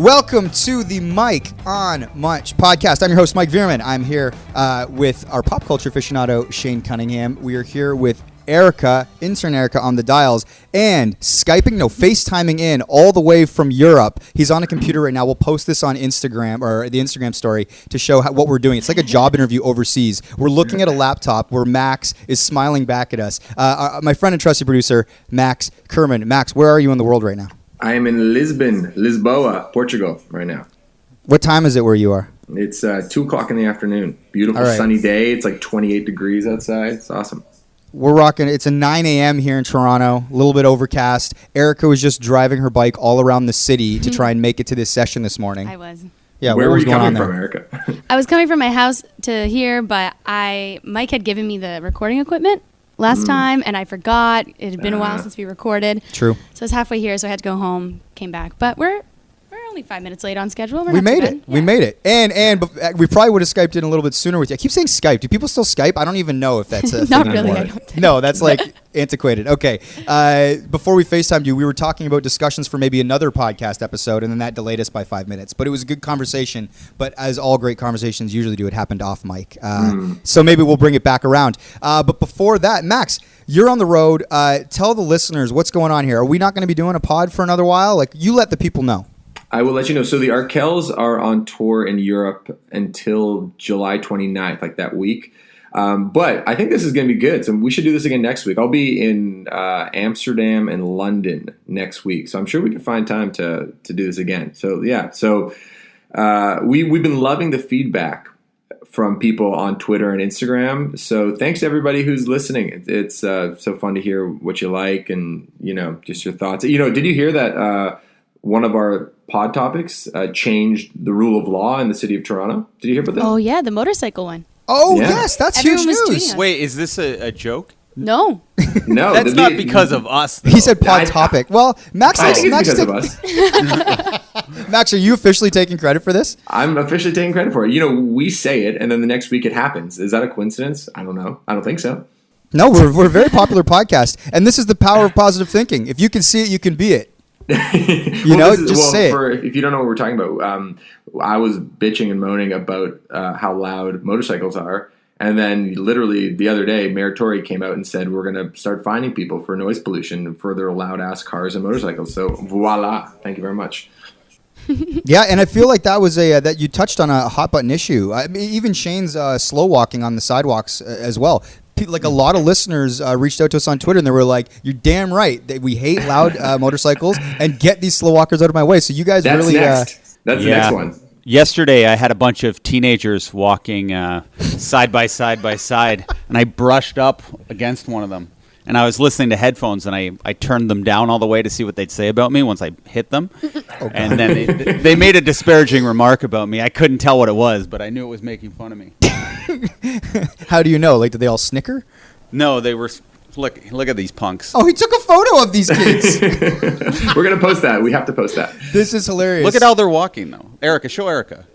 Welcome to the Mike on Munch podcast. I'm your host, Mike Veerman. I'm here with our pop culture aficionado, Shane Cunningham. We are here with Erica, intern Erica on the dials, and FaceTiming in all the way from Europe. He's on a computer right now. We'll post this on Instagram or the Instagram story to show what we're doing. It's like a job interview overseas. We're looking at a laptop where Max is smiling back at us. My friend and trusted producer, Max Kerman. Max, where are you in the world right now? I am in Lisboa, Portugal right now. What time is it where you are? It's 2 o'clock in the afternoon. Beautiful sunny day. It's like 28 degrees outside. It's awesome. We're rocking. It's a 9 a.m. here in Toronto, a little bit overcast. Erica was just driving her bike all around the city to try and make it to this session this morning. I was. Yeah, where were you coming from, Erica? I was coming from my house to here, but Mike had given me the recording equipment last time, and I forgot. It had been a while since we recorded. True. So I was halfway here, so I had to go home, came back. But we're only 5 minutes late on schedule. We made it. Yeah. We made it. And we probably would have Skyped in a little bit sooner with you. I keep saying Skype. Do people still Skype? I don't even know if that's a Not thing really, anymore. I don't think. No, that's like antiquated. Okay. Before we FaceTimed you, we were talking about discussions for maybe another podcast episode, and then that delayed us by 5 minutes. But it was a good conversation. But as all great conversations usually do, it happened off mic. So maybe we'll bring it back around. But before that, Max, you're on the road. Tell the listeners what's going on here. Are we not going to be doing a pod for another while? Like, you let the people know. I will let you know. So the Arkells are on tour in Europe until July 29th, like that week. But I think this is going to be good. So we should do this again next week. I'll be in Amsterdam and London next week. So I'm sure we can find time to do this again. So, yeah. So we've been loving the feedback from people on Twitter and Instagram. So thanks to everybody who's listening. It's so fun to hear what you like and, just your thoughts. Did you hear that one of our pod topics changed the rule of law in the city of Toronto? Did you hear about that? Oh, yeah, the motorcycle one. Oh, yeah. Yes, that's Everyone huge was tweeting news. us. Wait, is this a joke? No. No. That's not because of us, though. He said pod topic. Well, Max, I think it's Max, because of us. Max, are you officially taking credit for this? I'm officially taking credit for it. We say it, and then the next week it happens. Is that a coincidence? I don't know. I don't think so. No, we're a very popular podcast, and this is the power of positive thinking. If you can see it, you can be it. Say it. If you don't know what we're talking about, I was bitching and moaning about how loud motorcycles are. And then literally the other day, Mayor Tory came out and said, we're going to start finding people for noise pollution for their loud-ass cars and motorcycles. So voila. Thank you very much. Yeah, and I feel like that was that you touched on a hot-button issue. I mean, even Shane's slow walking on the sidewalks as well. Like a lot of listeners reached out to us on Twitter and they were like, you're damn right that we hate loud motorcycles and get these slow walkers out of my way. So you guys That's really... next. That's the next one. Yesterday, I had a bunch of teenagers walking side by side by side, and I brushed up against one of them. And I was listening to headphones, and I turned them down all the way to see what they'd say about me once I hit them. And then they made a disparaging remark about me. I couldn't tell what it was, but I knew it was making fun of me. How do you know? Like, did they all snicker? No, they were... Look at these punks. Oh, he took a photo of these kids. We're going to post that. We have to post that. This is hilarious. Look at how they're walking, though. Erica, show Erica.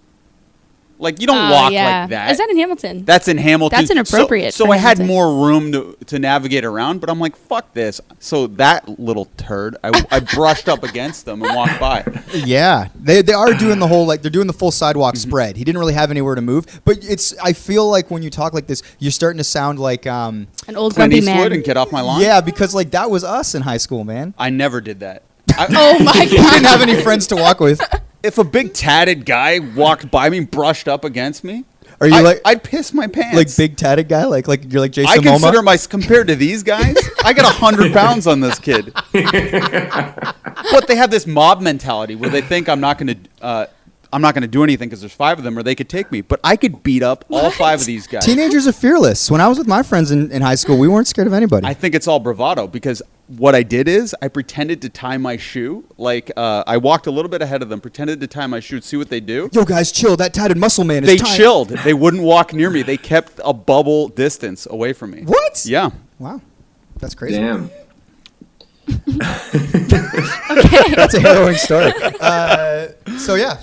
Like, you don't walk like that. Is that in Hamilton? That's in Hamilton. That's inappropriate. So for I had Hamilton. more room to navigate around, but I'm like, fuck this. So that little turd, I brushed up against them and walked by. Yeah, they are doing the whole, like, they're doing the full sidewalk spread. He didn't really have anywhere to move, but I feel like when you talk like this, you're starting to sound like an old Clint grumpy Eastwood man. and get off my lawn. Yeah, because like that was us in high school, man. I never did that. Oh my We God. didn't have any friends to walk with. If a big tatted guy walked by me, brushed up against me, Are you I'd piss my pants. like big tatted guy? Like you're like Jason I consider Momoa? compared to these guys, I got 100 pounds on this kid. But they have this mob mentality where they think I'm not going to do anything because there's 5 of them, or they could take me. But I could beat up all 5 of these guys. Teenagers are fearless. When I was with my friends in high school, we weren't scared of anybody. I think it's all bravado because what I did is I pretended to tie my shoe. Like I walked a little bit ahead of them, pretended to tie my shoe, see what they do. Yo, guys, chill. That tatted muscle man is They tied. chilled. They wouldn't walk near me. They kept a bubble distance away from me. What? Yeah. Wow. That's crazy. Damn. That's a harrowing story.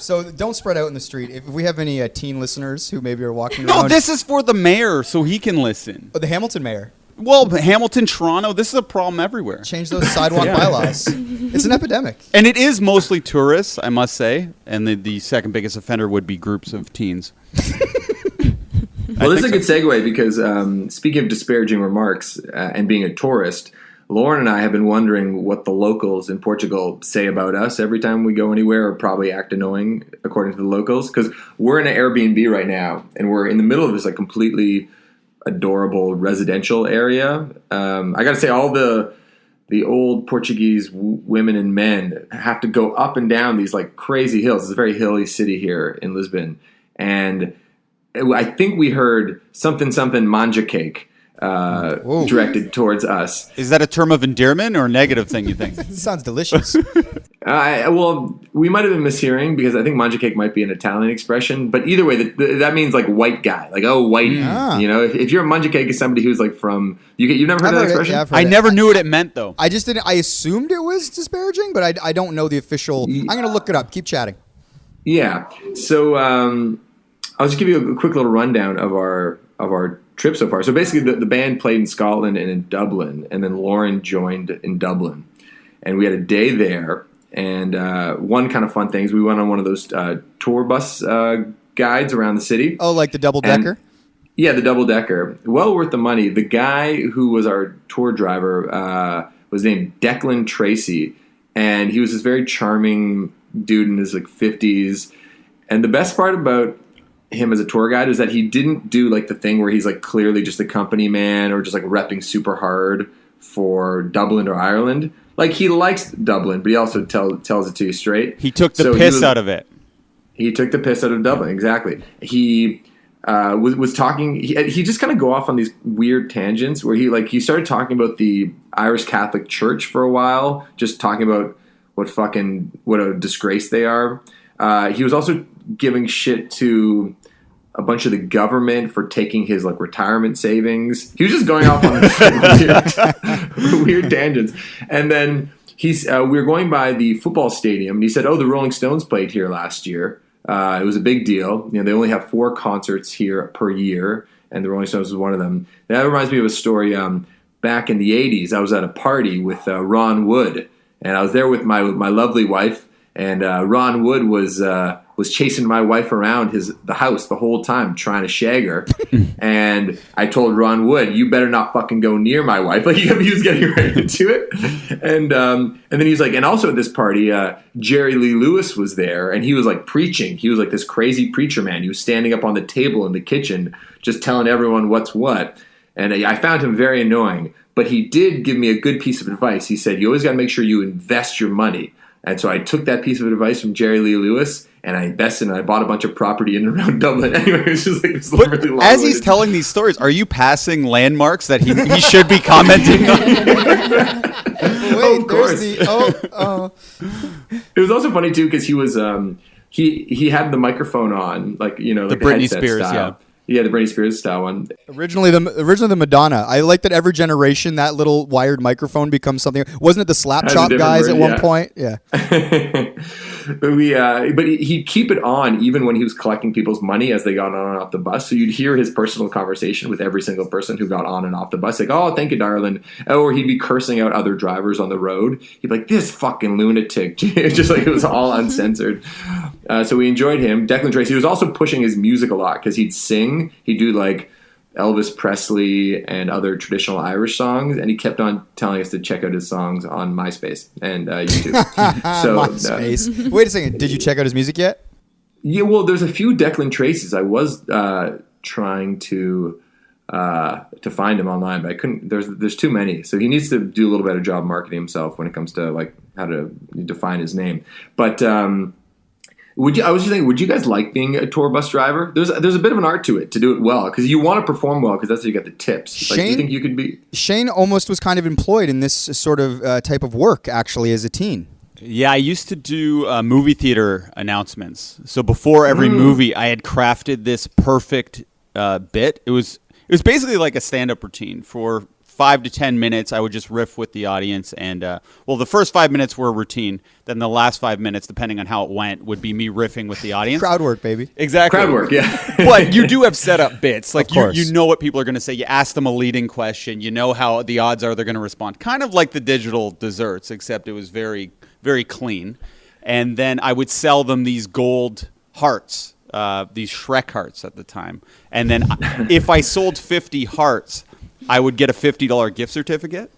So don't spread out in the street. If we have any teen listeners who maybe are walking around. No, this is for the mayor so he can listen. Oh, the Hamilton mayor. Well, Hamilton, Toronto, this is a problem everywhere. Change those sidewalk bylaws. It's an epidemic. And it is mostly tourists, I must say. And the second biggest offender would be groups of teens. Well, this is a good segue because speaking of disparaging remarks and being a tourist, Lauren and I have been wondering what the locals in Portugal say about us every time we go anywhere, or probably act annoying according to the locals. Because we're in an Airbnb right now, and we're in the middle of this like completely adorable residential area. I got to say, all the old Portuguese women and men have to go up and down these like crazy hills. It's a very hilly city here in Lisbon, and I think we heard something manja cake directed towards us. Is that a term of endearment or a negative thing, you think? It sounds delicious. Well, we might have been mishearing because I think manja cake might be an Italian expression. But either way, that means like white guy. Like, oh, whitey. Yeah. You know, if you're a manja cake is somebody who's like from UK. You've never heard of that expression? Yeah, I've heard I it. never knew what it meant, though. I just didn't. I assumed it was disparaging, but I don't know the official. I'm going to look it up. Keep chatting. Yeah. So I'll just give you a quick little rundown of our trip so far. So basically, the band played in Scotland and in Dublin, and then Lauren joined in Dublin, and we had a day there. And one kind of fun thing is we went on one of those tour bus guides around the city. Oh, like the double decker? Yeah, the double decker. Well worth the money. The guy who was our tour driver was named Declan Tracy, and he was this very charming dude in his like 50s. And the best part about him as a tour guide is that he didn't do like the thing where he's like clearly just a company man or just like repping super hard for Dublin or Ireland. Like, he likes Dublin, but he also tells it to you straight. He took the piss out of it. He took the piss out of Dublin, exactly. He was talking. He just kind of go off on these weird tangents where he started talking about the Irish Catholic Church for a while, just talking about what a disgrace they are. He was also giving shit to a bunch of the government for taking his like retirement savings. He was just going off on weird tangents. And then we were going by the football stadium, and he said, "Oh, the Rolling Stones played here last year. It was a big deal. You know, they only have 4 concerts here per year, and the Rolling Stones was one of them." That reminds me of a story. Back in the '80s, I was at a party with Ron Wood, and I was there with my lovely wife. And Ron Wood was chasing my wife around the house the whole time, trying to shag her. And I told Ron Wood, "You better not fucking go near my wife." Like, he was getting right into it. And then he was like, and also at this party, Jerry Lee Lewis was there, and he was like preaching. He was like this crazy preacher man. He was standing up on the table in the kitchen, just telling everyone what's what. And I found him very annoying. But he did give me a good piece of advice. He said, "You always got to make sure you invest your money." And so I took that piece of advice from Jerry Lee Lewis, and I invested, and I bought a bunch of property in and around Dublin. Anyway, it was just like this really long. As he's telling these stories, are you passing landmarks that he should be commenting on? Wait, of course. It was also funny too because he was he had the microphone on, like, you know, like the Britney headset Spears, style. yeah. Yeah, the Britney Spears style one. Originally the Madonna. I like that every generation that little wired microphone becomes something. Wasn't it the slap Has a chop different guys word, at one yeah. point? Yeah. But he'd keep it on even when he was collecting people's money as they got on and off the bus. So you'd hear his personal conversation with every single person who got on and off the bus. Like, "Oh, thank you, darling." Or he'd be cursing out other drivers on the road. He'd be like, "This fucking lunatic." Just like, it was all uncensored. So we enjoyed him. Declan Tracy, he was also pushing his music a lot because he'd sing. He'd do like Elvis Presley and other traditional Irish songs, and he kept on telling us to check out his songs on MySpace and YouTube. So, MySpace. Wait a second. Did you check out his music yet? Yeah, well, there's a few Declan Traces. I was trying to find him online, but I couldn't. There's too many, so he needs to do a little better job marketing himself when it comes to like how to define his name. But I was just thinking, would you guys like being a tour bus driver? There's a bit of an art to it, to do it well, because you want to perform well, because that's how you get the tips. Like, do you think you could be? Shane almost was kind of employed in this sort of type of work, actually, as a teen. Yeah, I used to do movie theater announcements. So before every movie, I had crafted this perfect bit. It was basically like a stand-up routine for 5 to 10 minutes, I would just riff with the audience. And, the first 5 minutes were routine. Then the last 5 minutes, depending on how it went, would be me riffing with the audience. Crowd work, baby. Exactly. Crowd work, yeah. But you do have setup bits. Like, Of course. you know what people are going to say. You ask them a leading question. You know how the odds are they're going to respond. Kind of like the digital desserts, except it was very, very clean. And then I would sell them these gold hearts, these Shrek hearts at the time. And then if I sold 50 hearts, I would get a $50 gift certificate.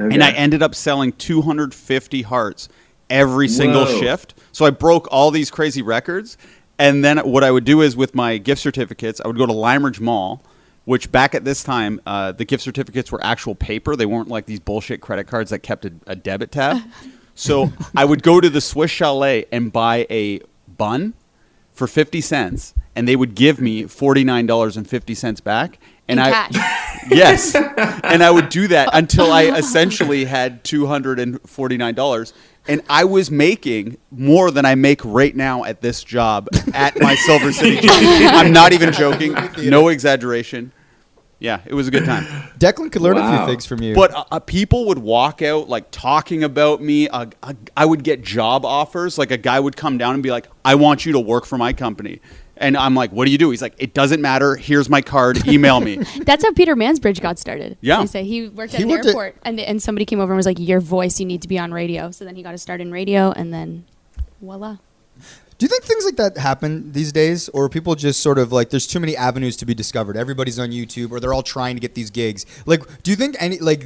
Okay. And I ended up selling 250 hearts every single shift. So I broke all these crazy records. And then what I would do is with my gift certificates, I would go to Limeridge Mall, which back at this time, the gift certificates were actual paper. They weren't like these bullshit credit cards that kept a debit tab. So I would go to the Swiss Chalet and buy a bun for 50 cents, and they would give me $49.50 back. And yes, and I would do that until I essentially had $249, and I was making more than I make right now at this job at my Silver City job. I'm not even joking, no exaggeration. Yeah, it was a good time. Declan could learn a few things from you. But people would walk out like talking about me. I would get job offers. Like a guy would come down and be like, "I want you to work for my company." And I'm like, "What do you do?" He's like, "It doesn't matter. Here's my card. Email me." That's how Peter Mansbridge got started. Yeah. They say he worked at the airport, and somebody came over and was like, "Your voice, you need to be on radio." So then he got to start in radio, and then voila. Do you think things like that happen these days, or people just sort of like there's too many avenues to be discovered? Everybody's on YouTube, or they're all trying to get these gigs. Like, do you think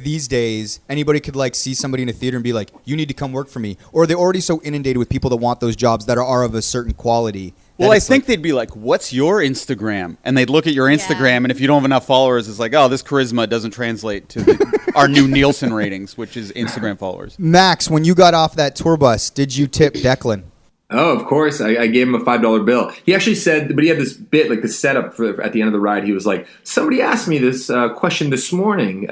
these days anybody could like see somebody in a theater and be like, "You need to come work for me," or are they already so inundated with people that want those jobs that are of a certain quality? Well, I think they'd be like, "What's your Instagram?" And they'd look at your Instagram, and if you don't have enough followers, it's like, "Oh, this charisma doesn't translate to our new Nielsen ratings, which is Instagram followers." Max, when you got off that tour bus, did you tip Declan? Oh, of course. I gave him a $5 bill. He actually said, but he had this bit, like the setup at the end of the ride. He was like, "Somebody asked me this question this morning.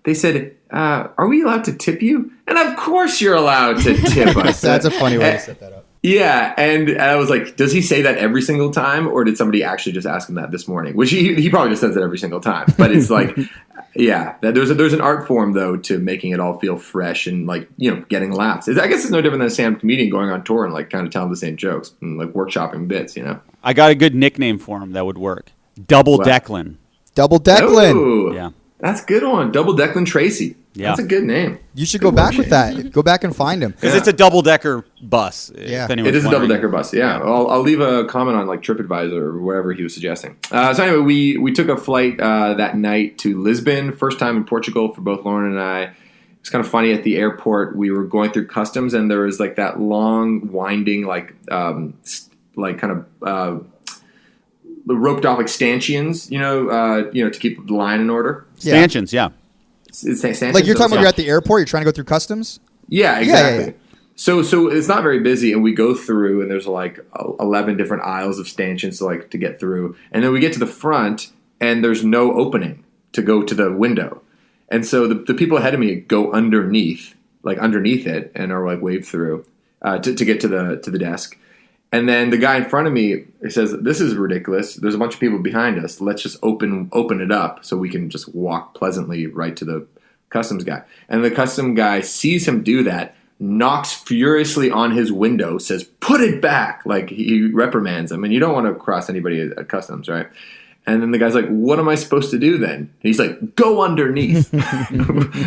They said, are we allowed to tip you?" And of course you're allowed to tip us. That's a funny way to set that up. Yeah, and I was like, does he say that every single time, or did somebody actually just ask him that this morning? Which he probably just says that every single time. But it's like, yeah, there's an art form though to making it all feel fresh and like getting laughs. I guess it's no different than a stand-up comedian going on tour and like kind of telling the same jokes and like workshopping bits. I got a good nickname for him that would work. Double Declan. Double Declan. Ooh, Yeah. That's a good one. Double Declan Tracy. Yeah. That's a good name. You should go back with that. Go back and find him. Because it's a double-decker bus. Yeah. It is a double-decker bus, yeah. I'll leave a comment on like TripAdvisor or wherever he was suggesting. So anyway, we took a flight that night to Lisbon, first time in Portugal for both Lauren and I. It's kind of funny at the airport. We were going through customs, and there was like that long, winding, the roped off like stanchions, to keep the line in order. Stanchions, yeah. It's stanchions. Like you're talking about you're at the airport, you're trying to go through customs? Yeah, exactly. Yeah. So it's not very busy, and we go through, and there's like 11 different aisles of stanchions to get through, and then we get to the front, and there's no opening to go to the window, and so the people ahead of me go underneath it, and are like waved through to get to the desk, and then the guy in front of me says, "This is ridiculous. There's a bunch of people behind us. Let's just open it up so we can just walk pleasantly right to the customs guy." And the custom guy sees him do that, knocks furiously on his window, says, "Put it back!" Like he reprimands him. And you don't want to cross anybody at customs, right? And then the guy's like, "What am I supposed to do then?" And he's like, "Go underneath,"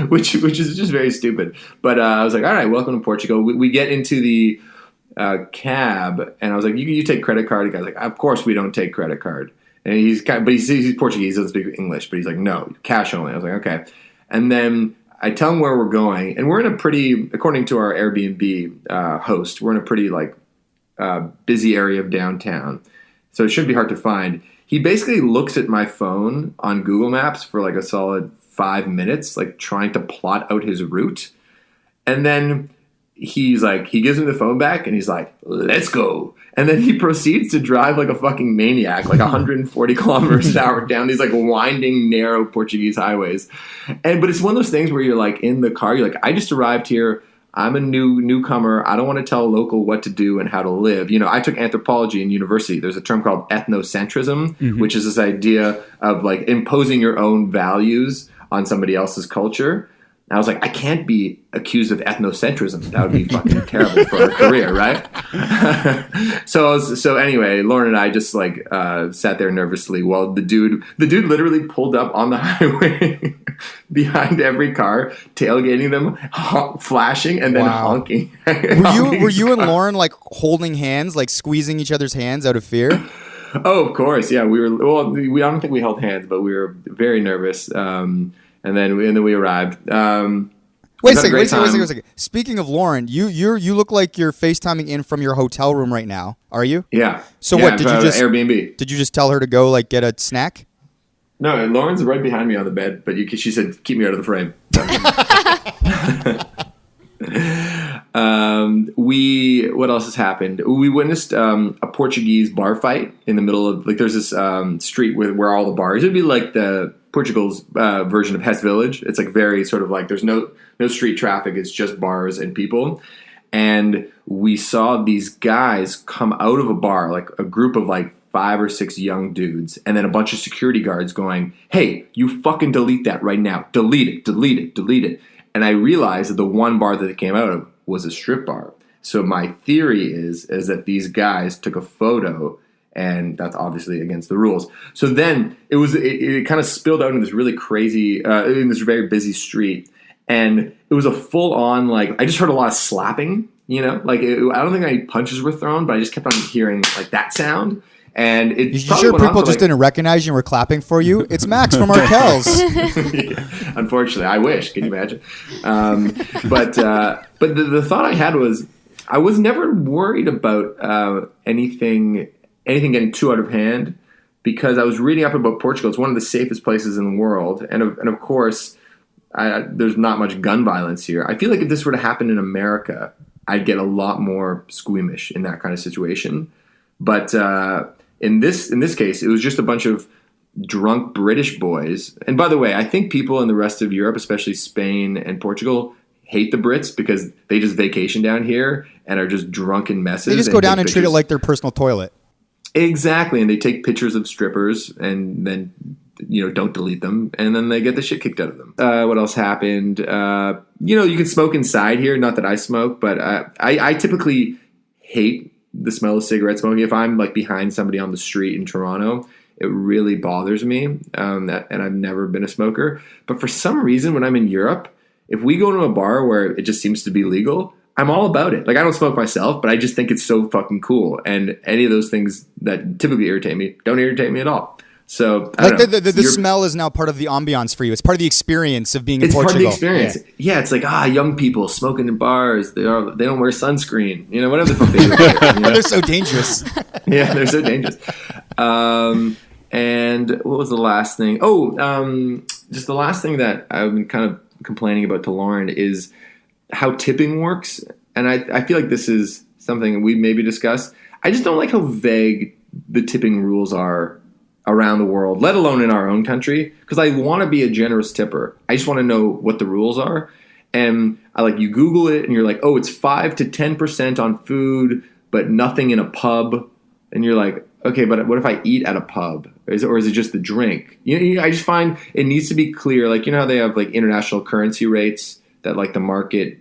which is just very stupid. But I was like, "All right, welcome to Portugal." We get into the cab, and I was like, "You take credit card?" The guy's like, "Of course we don't take credit card." And he's Portuguese, doesn't speak English, but he's like, "No, cash only." I was like, "Okay." And then I tell him where we're going, and we're in a pretty, according to our Airbnb host, we're in a pretty like busy area of downtown, so it shouldn't be hard to find. He basically looks at my phone on Google Maps for like a solid 5 minutes, like trying to plot out his route, and then he's like, he gives me the phone back, and he's like, "Let's go." And then he proceeds to drive like a fucking maniac, like 140 kilometers an hour down these like winding, narrow Portuguese highways. But it's one of those things where you're like in the car, you're like, I just arrived here. I'm a newcomer. I don't want to tell a local what to do and how to live. You know, I took anthropology in university. There's a term called ethnocentrism, which is this idea of like imposing your own values on somebody else's culture. And I was like, I can't be accused of ethnocentrism. That would be fucking terrible for our career, right? So anyway, Lauren and I just like sat there nervously while the dude literally pulled up on the highway behind every car, tailgating them, flashing, and then honking. Were you and Lauren like holding hands, like squeezing each other's hands out of fear? Oh, of course, yeah. We were. Well, I don't think we held hands, but we were very nervous. And then we arrived. Wait a second. Speaking of Lauren, you look like you're FaceTiming in from your hotel room right now. Are you? Yeah. So what did you just Airbnb? Did you just tell her to go like get a snack? No, Lauren's right behind me on the bed, but she said keep me out of the frame. What else has happened? We witnessed a Portuguese bar fight in the middle of like there's this street where all the bars. It'd be like the Portugal's version of Hess Village. It's like very sort of like there's no street traffic. It's just bars and people. And we saw these guys come out of a bar, like a group of like 5 or 6 young dudes, and then a bunch of security guards going, "Hey, you fucking delete that right now. Delete it, delete it, delete it." And I realized that the one bar that it came out of was a strip bar. So my theory is that these guys took a photo, and that's obviously against the rules. So then it kind of spilled out into this really crazy, in this very busy street. And it was a full on, like, I just heard a lot of slapping, you know? Like, I don't think any punches were thrown, but I just kept on hearing, like, that sound. And it you sure people just didn't recognize you and were clapping for you? It's Max from Arkells. Yeah, unfortunately, I wish. Can you imagine? But the thought I had was I was never worried about anything getting too out of hand because I was reading up about Portugal. It's one of the safest places in the world, and of course, there's not much gun violence here. I feel like if this were to happen in America, I'd get a lot more squeamish in that kind of situation. But in this case, it was just a bunch of drunk British boys. And by the way, I think people in the rest of Europe, especially Spain and Portugal, hate the Brits because they just vacation down here and are just drunken messes. They just go down and treat it like their personal toilet. Exactly, and they take pictures of strippers and then don't delete them, and then they get the shit kicked out of them. What else happened? You can smoke inside here. Not that I smoke, but I typically hate the smell of cigarette smoking. If I'm like behind somebody on the street in Toronto, it really bothers me. And I've never been a smoker, but for some reason, when I'm in Europe, if we go to a bar where it just seems to be legal, I'm all about it. Like, I don't smoke myself, but I just think it's so fucking cool. And any of those things that typically irritate me don't irritate me at all. So, I don't know. The smell is now part of the ambiance for you. It's part of the experience of being in Portugal. It's part of the experience. Yeah, it's like, young people smoking in bars. They don't wear sunscreen. Whatever the fuck they do. They're so dangerous. Yeah, they're so dangerous. And what was the last thing? Just the last thing that I've been kind of complaining about to Lauren is how tipping works. And I feel like this is something we maybe discussed. I just don't like how vague the tipping rules are around the world, let alone in our own country, because I want to be a generous tipper. I just want to know what the rules are. And you Google it and you're like, it's 5 to 10% on food, but nothing in a pub. And you're like, okay, but what if I eat at a pub? Or is it just the drink? I just find it needs to be clear. Like, how they have like international currency rates that like the market,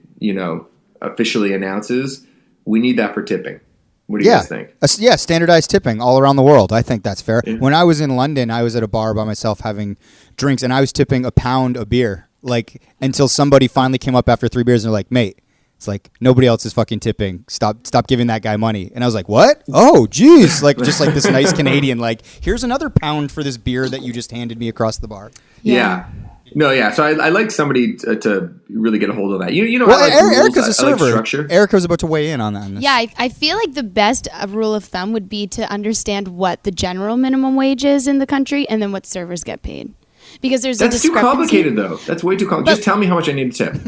officially announces. We need that for tipping. What do you guys think? Standardized tipping all around the world. I think that's fair. Yeah. When I was in London, I was at a bar by myself having drinks, and I was tipping £1 a beer, like until somebody finally came up after 3 beers and they're like, "Mate, it's like nobody else is fucking tipping. Stop giving that guy money." And I was like, "What? Oh, geez!" Like just like this nice Canadian, like, "Here's another £1 for this beer that you just handed me across the bar." Yeah. No, yeah. So I like somebody to really get a hold of that. Erica's a server. I like structure. Erica was about to weigh in on that. Yeah, I feel like the best rule of thumb would be to understand what the general minimum wage is in the country and then what servers get paid. Because there's That's too complicated, though. That's way too complicated. Just tell me how much I need to tip.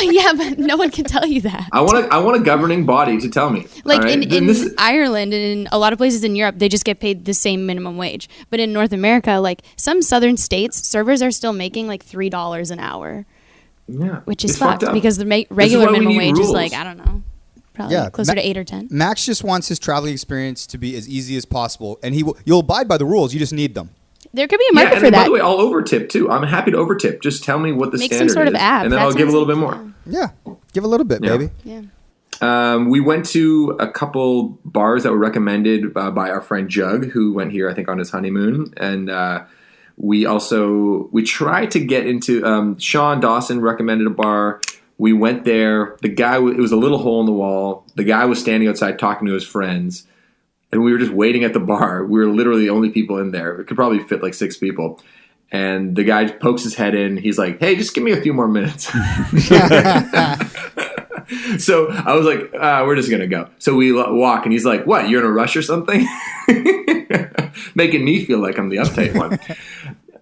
Yeah, but no one can tell you that. I want a governing body to tell me. Like in Ireland and in a lot of places in Europe, they just get paid the same minimum wage. But in North America, like some southern states, servers are still making like $3 an hour. Yeah, which is it's fucked fucked up. because the This is regular why we minimum need wage is rules. like, I don't know, probably closer to 8 or 10. Max just wants his traveling experience to be as easy as possible, and you'll abide by the rules. You just need them. There could be a Yeah, market and for then, by that. the way, I'll overtip too. I'm happy to overtip. Just tell me what the Make some standard sort of is, app. and then That I'll give a sounds little bit like- more. Yeah, give a little bit, Yeah. baby. Yeah. We went to a couple bars that were recommended by our friend Jug, who went here, I think, on his honeymoon. And we tried to get into, Sean Dawson recommended a bar. We went there. The guy, it was a little hole in the wall. The guy was standing outside talking to his friends. And we were just waiting at the bar. We were literally the only people in there. It could probably fit like 6 people. And the guy pokes his head in. He's like, "Hey, just give me a few more minutes." So I was like, we're just going to go. So we walk, and he's like, "What, you're in a rush or something?" Making me feel like I'm the uptight one.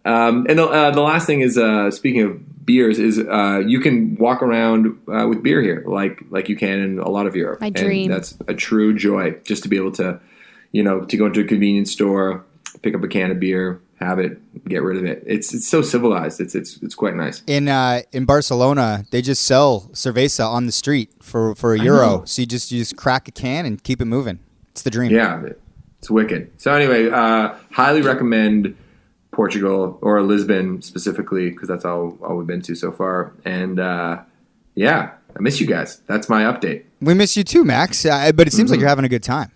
And the last thing is, speaking of beers, is you can walk around with beer here like you can in a lot of Europe. My dream. And that's a true joy, just to be able to, to go into a convenience store, pick up a can of beer, have it, get rid of it. It's so civilized. It's quite nice. In Barcelona, they just sell cerveza on the street for €1. So you just crack a can and keep it moving. It's the dream. Yeah, it's wicked. So anyway, highly recommend Portugal or Lisbon specifically, because that's all we've been to so far. And yeah, I miss you guys. That's my update. We miss you too, Max. But it seems like you're having a good time.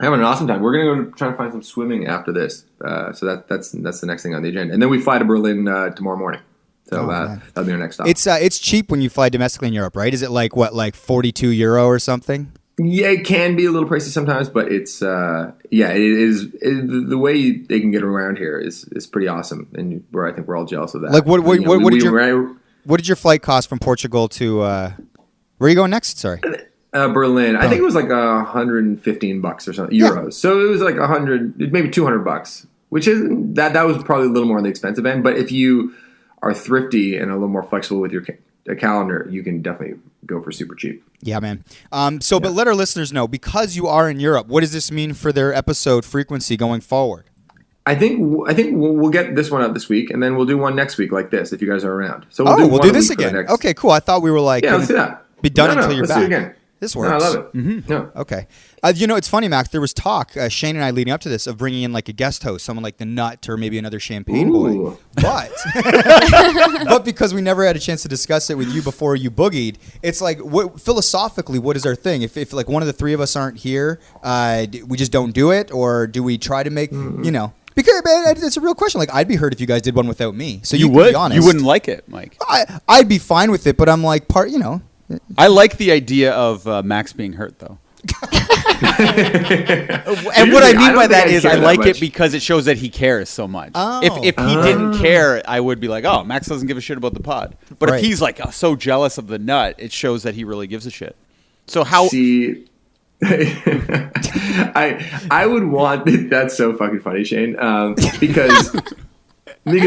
Having an awesome time. We're gonna go try to find some swimming after this. So that's the next thing on the agenda. And then we fly to Berlin tomorrow morning. So that'll be our next stop. It's cheap when you fly domestically in Europe, right? Is it like €42 or something? Yeah, it can be a little pricey sometimes, but it's it is. The way they can get around here is pretty awesome, and I think we're all jealous of that. Like what did your flight cost from Portugal to? Where are you going next? Sorry. Berlin. I think it was like $115 or something euros. So it was like maybe $200, which is that was probably a little more on the expensive end. But if you are thrifty and a little more flexible with your calendar, you can definitely go for super cheap. Yeah, man. But let our listeners know, because you are in Europe, what does this mean for their episode frequency going forward? I think we'll get this one out this week, and then we'll do one next week like this if you guys are around. So we'll do this again. Okay, cool. I thought we were like, let's do that. Be done until you're let's back. Do it again. This works. No, I love it. Mm-hmm. No. Okay. It's funny, Max. There was talk, Shane and I leading up to this, of bringing in like a guest host, someone like the Nut or maybe another Champagne Boy. But but because we never had a chance to discuss it with you before you boogied, it's like philosophically, what is our thing? If like one of the three of us aren't here, we just don't do it, or do we try to make Because it's a real question. Like, I'd be hurt if you guys did one without me. So you would. Be honest. You wouldn't like it, Mike. I'd be fine with it, but I'm like I like the idea of Max being hurt, though. And what I mean by that is I like it because it shows that he cares so much. If he didn't care, I would be like, oh, Max doesn't give a shit about the pod. But if he's like so jealous of the Nut, it shows that he really gives a shit. So how... See... I would want... That's so fucking funny, Shane. Because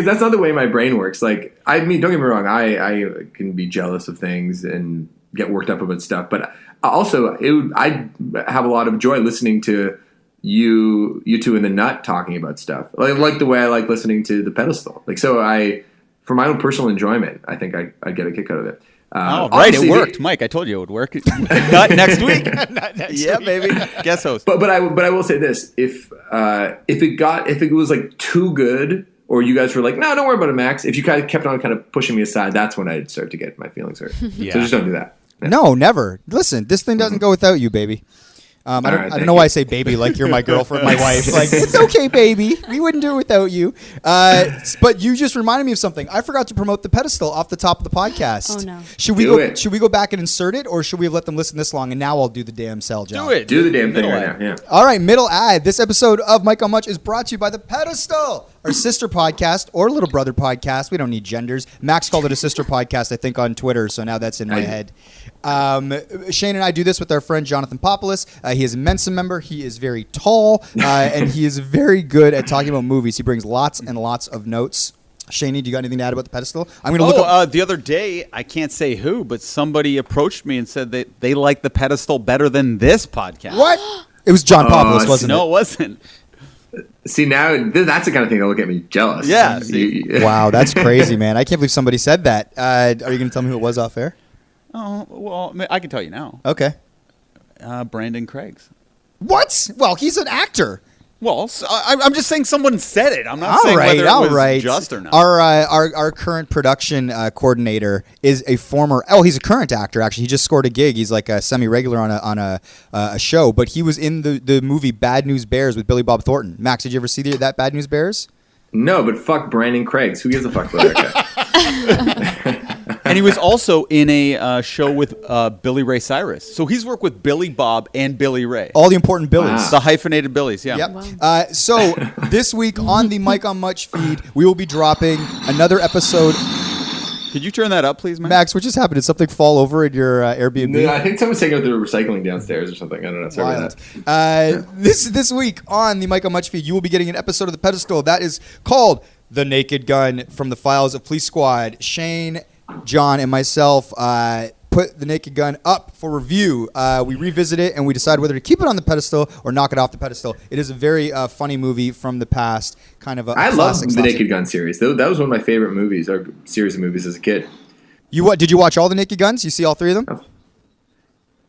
that's not the way my brain works. Like, I mean, don't get me wrong. I can be jealous of things and get worked up about stuff. But also, I'd have a lot of joy listening to you two and the Nut talking about stuff. Like the way I like listening to the Pedestal. Like, so for my own personal enjoyment, I think I'd get a kick out of it. Right, it worked, Mike. I told you it would work. Not next week. Not next yeah, week. baby. Guest host. But I will say this: if it was like too good, or you guys were like, no, don't worry about it, Max. If you kind of kept on kind of pushing me aside, that's when I'd start to get my feelings hurt. Yeah. So just don't do that. Yeah. No, never. Listen, this thing doesn't go without you, baby. I don't know why I say baby like you're my girlfriend, my wife. Like, it's okay, baby. We wouldn't do it without you. But you just reminded me of something. I forgot to promote the Pedestal off the top of the podcast. Oh, no. Should we go back and insert it, or should we have let them listen this long, and now I'll do the damn sell job? Do it. Do the damn thing right now. Yeah. All right, middle ad. This episode of Mike on Much is brought to you by the Pedestal, our sister podcast or little brother podcast. We don't need genders. Max called it a sister podcast, I think, on Twitter, so now that's in my head. Shane and I do this with our friend Jonathan Popoulos. He is a Mensa member. He is very tall, and he is very good at talking about movies. He brings lots and lots of notes. Shane, do you got anything to add about the Pedestal? I'm going to look up. The other day, I can't say who, but somebody approached me and said that they like the Pedestal better than this podcast. What? It was John Popoulos, wasn't it? No, it wasn't. See, now that's the kind of thing that'll get me jealous. Yeah, Wow, that's crazy, man. I can't believe somebody said that. Are you going to tell me who it was off air? Oh, well, I can tell you now. Okay. Brandon Craig's. What? Well, he's an actor. Well, I'm just saying someone said it. I'm not All saying right, whether all it was right. just or not. Our current production coordinator is a former. Oh, he's a current actor. Actually, he just scored a gig. He's like a semi-regular on a show. But he was in the movie Bad News Bears with Billy Bob Thornton. Max, did you ever see that Bad News Bears? No, but fuck Brandon Craigs. Who gives a fuck about that guy? And he was also in a show with Billy Ray Cyrus. So he's worked with Billy Bob and Billy Ray. All the important Billies. Wow. The hyphenated Billies, yeah. Yep. So this week on the Mike on Much feed, we will be dropping another episode. Could you turn that up, please, Max? Max, what just happened? Did something fall over in your Airbnb? No, I think someone's taking out the recycling downstairs or something. I don't know. Sorry about Wild. that. This week on the Mike on Much feed, you will be getting an episode of The Pedestal that is called The Naked Gun from the Files of Police Squad. Shane, John, and myself put The Naked Gun up for review. We revisit it and we decide whether to keep it on the pedestal or knock it off the pedestal. It is a very funny movie from the past, kind of a I love classic the slasher. Naked Gun series. That was one of my favorite movies or series of movies as a kid. Did you watch all the Naked Guns? You see all three of them?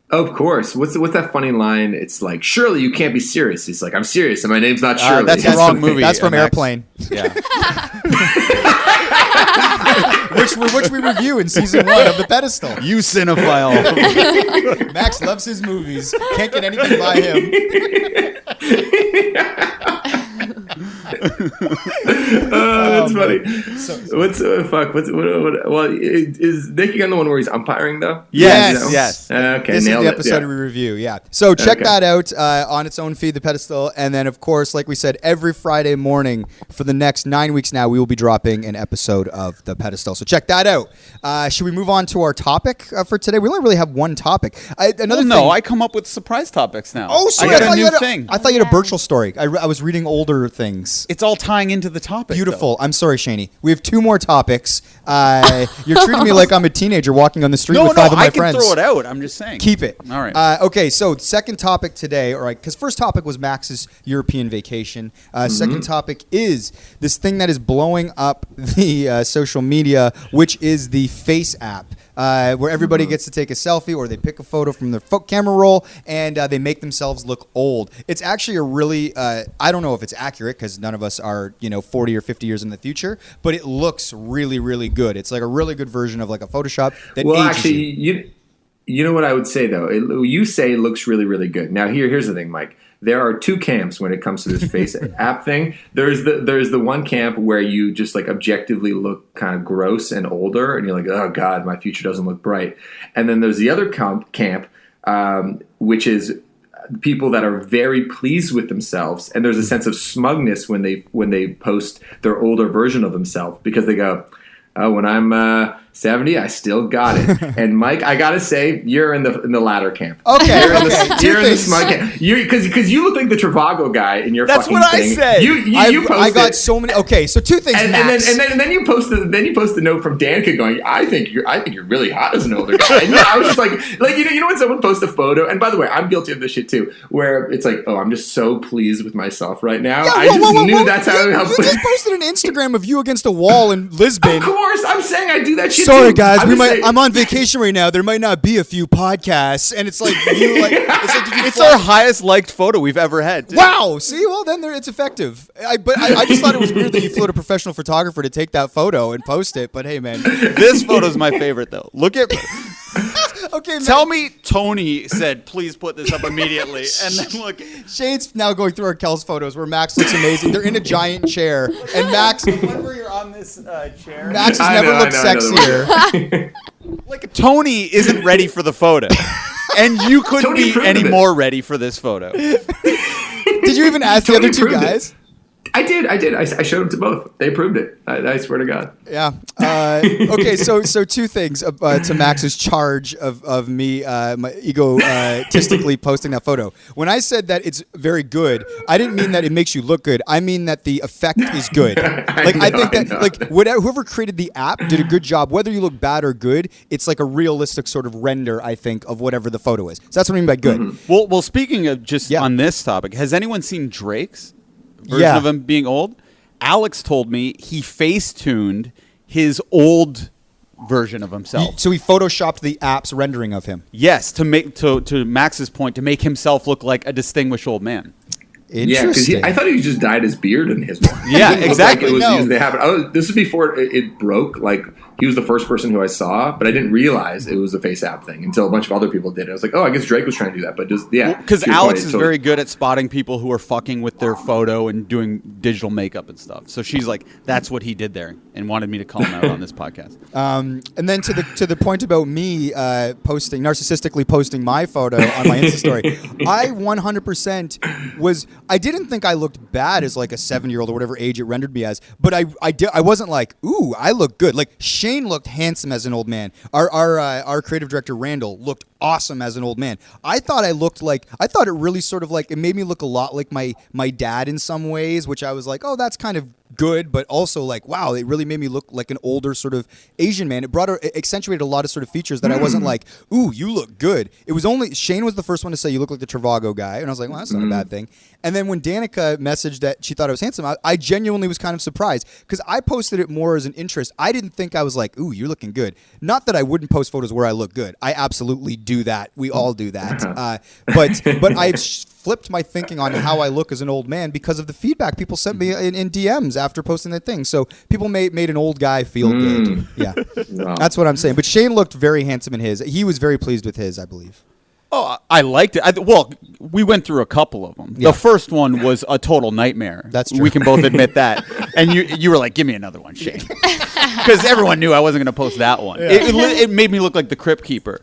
Of course. What's that funny line? It's like, Shirley, you can't be serious. He's like, I'm serious, and my name's not Shirley. That's the wrong movie. That's from Max. Airplane. Yeah. which we review in season 1 of The Pedestal. You cinephile. Max loves his movies. Can't get anything by him. That's funny. Is Naked Gun the one where he's umpiring though? Yes. Okay, This is nailed the it. episode Yeah. we review, yeah. So check Okay. that out on its own feed, The Pedestal. And then, of course, like we said, every Friday morning for the next 9 weeks now, we will be dropping an episode of The Pedestal. So check that out. Should we move on to our topic for today? We only really have one topic. I come up with surprise topics now. Oh, sorry. I got a thought new you had thing. I thought you had a Birchall story. I was reading older things. It's all tying into the topic. Beautiful. though. I'm sorry, Shaney. We have 2 more topics. You're treating me like I'm a teenager walking on the street with 5 of my I can friends. throw it out. I'm just saying. Keep it. All right. Okay, so second topic today, all right, because first topic was Max's European vacation. Second topic is this thing that is blowing up the social media, which is the Face app. Where everybody gets to take a selfie or they pick a photo from their camera roll and they make themselves look old. It's actually a really, I don't know if it's accurate because none of us are, 40 or 50 years in the future, but it looks really, really good. It's like a really good version of like a Photoshop that Well, ages actually, you. you know what I would say though. You say it looks really, really good. Now here's the thing, Mike. There are 2 camps when it comes to this Face app thing. There's the one camp where you just like objectively look kind of gross and older, and you're like, oh god, my future doesn't look bright. And then there's the other camp, which is people that are very pleased with themselves, and there's a sense of smugness when they post their older version of themselves because they go, oh, when I'm 70, I still got it. And Mike, I gotta say, you're in the latter camp. Okay, You're in the smug camp. Because you look like the Travago guy in your That's fucking what I thing. said. You posted, I got so many. Okay, so 2 things. and Max. then you post the note from Danica going, I think you're really hot as an older guy. And I was just like when someone posts a photo, and by the way, I'm guilty of this shit too, where it's like, oh, I'm just so pleased with myself right now. Yeah, I just knew that's how. You just posted an Instagram of you against a wall in Lisbon. Of course, I'm saying I do that shit. Sorry, too. guys. I'm just saying- I'm on vacation right now. There might not be a few podcasts, and it's like you like. It's like, did you It's fly- our highest liked photo we've ever had. too. Wow. See, well then it's effective. I just thought it was weird that you flew a professional photographer to take that photo and post it. But hey, man. This photo's my favorite though. Look at. Okay, man. Tell me, Tony said, please put this up immediately, and then look. Shane's now going through our Kel's photos where Max looks amazing. They're in a giant chair, and Max. Whenever you're on this chair, Max has I never know, looked I know the sexier. like Tony isn't ready for the photo, and you couldn't Tony be approved any of it. more ready for this photo. Did you even ask the Tony other 2 approved it. guys? I did. I showed them to both. They approved it. I swear to God. Yeah. Okay. So 2 things to Max's charge of me, my egotistically posting that photo. When I said that it's very good, I didn't mean that it makes you look good. I mean that the effect is good. I think that whoever created the app did a good job. Whether you look bad or good, it's like a realistic sort of render, I think, of whatever the photo is. So that's what I mean by good. Mm-hmm. Well, speaking of just Yeah. on this topic, has anyone seen Drake's? version Yeah. of him being old. Alex told me he face-tuned his old version of himself. So he photoshopped the app's rendering of him. Yes, to make to Max's point, to make himself look like a distinguished old man. Yeah, because I thought he just dyed his beard in his one. Yeah, It looked exactly. Like it was No. used to happen. This is before it broke. Like, he was the first person who I saw, but I didn't realize it was a face app thing until a bunch of other people did it. I was like, oh, I guess Drake was trying to do that, but just Because to your Alex point, is very good at spotting people who are fucking with their photo and doing digital makeup and stuff. So she's like, that's what he did there, and wanted me to call him out on this podcast. And then to the point about me narcissistically posting my photo on my Insta story, I 100% was. I didn't think I looked bad as like a 7-year-old or whatever age it rendered me as, but I wasn't like, ooh, I look good. Like Shane looked handsome as an old man. Our creative director Randall looked awesome as an old man. I thought it really sort of like, it made me look a lot like my dad in some ways, which I was like, oh, that's kind of good, but also like, wow, it really made me look like an older sort of Asian man. It accentuated a lot of sort of features that I wasn't like, ooh, you look good. It was only Shane was the first one to say you look like the Trivago guy, and I was like, well, that's not a bad thing. And then when Danica messaged that she thought I was handsome, I genuinely was kind of surprised because I posted it more as an interest. I didn't think I was like, ooh, you're looking good. Not that I wouldn't post photos where I look good. I absolutely do that. We all do that. But I've flipped my thinking on how I look as an old man because of the feedback people sent me in DMs after posting that thing. So people made an old guy feel good. Yeah, Wow. that's what I'm saying. But Shane looked very handsome in his. He was very pleased with his, I believe. Oh, I liked it. Well, we went through a couple of them. Yeah. The first one was a total nightmare. That's true. We can both admit that. And you were like, give me another one, Shane. Because everyone knew I wasn't going to post that one. Yeah. It made me look like the Crypt Keeper.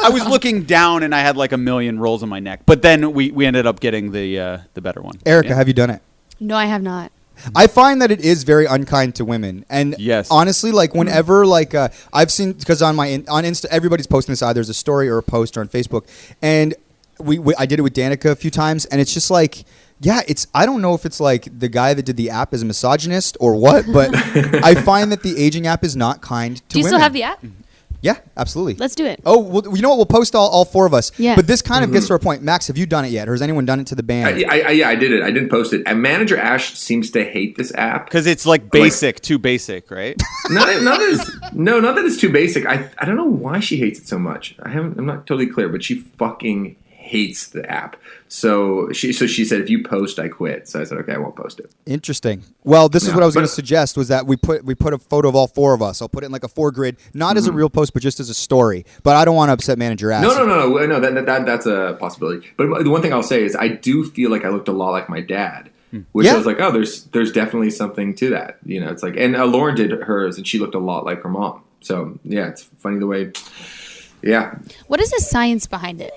I was looking down and I had like a million rolls on my neck. But then we ended up getting the better one. Erica, Yeah. have you done it? No, I have not. I find that it is very unkind to women, and Yes. honestly, like whenever, like I've seen, because on Insta, everybody's posting this either as a story or a post or on Facebook, and I did it with Danica a few times, and it's just like, yeah, I don't know if it's like the guy that did the app is a misogynist or what, but I find that the aging app is not kind to women. Do you still have the app? Yeah, absolutely. Let's do it. Oh, well, you know what? We'll post all 4 of us. Yeah. But this kind of gets to our point. Max, have you done it yet, or has anyone done it to the band? I did it. I didn't post it. And Manager Ash seems to hate this app. Because it's like basic, too basic, right? Not that it's too basic. I don't know why she hates it so much. I'm not totally clear, but she fucking hates the app. So she said, if you post, I quit. So I said, okay, I won't post it. Interesting. Well, this is what I was going to but- suggest was that we put a photo of all 4 of us. I'll put it in like a 4 grid, not as a real post, but just as a story. But I don't want to upset Manager Ash. No. That's a possibility. But the one thing I'll say is I do feel like I looked a lot like my dad. Which Yeah. I was like, oh, there's definitely something to that. You know, it's like, and Lauren did hers, and she looked a lot like her mom. So yeah, it's funny the way. Yeah. What is the science behind it?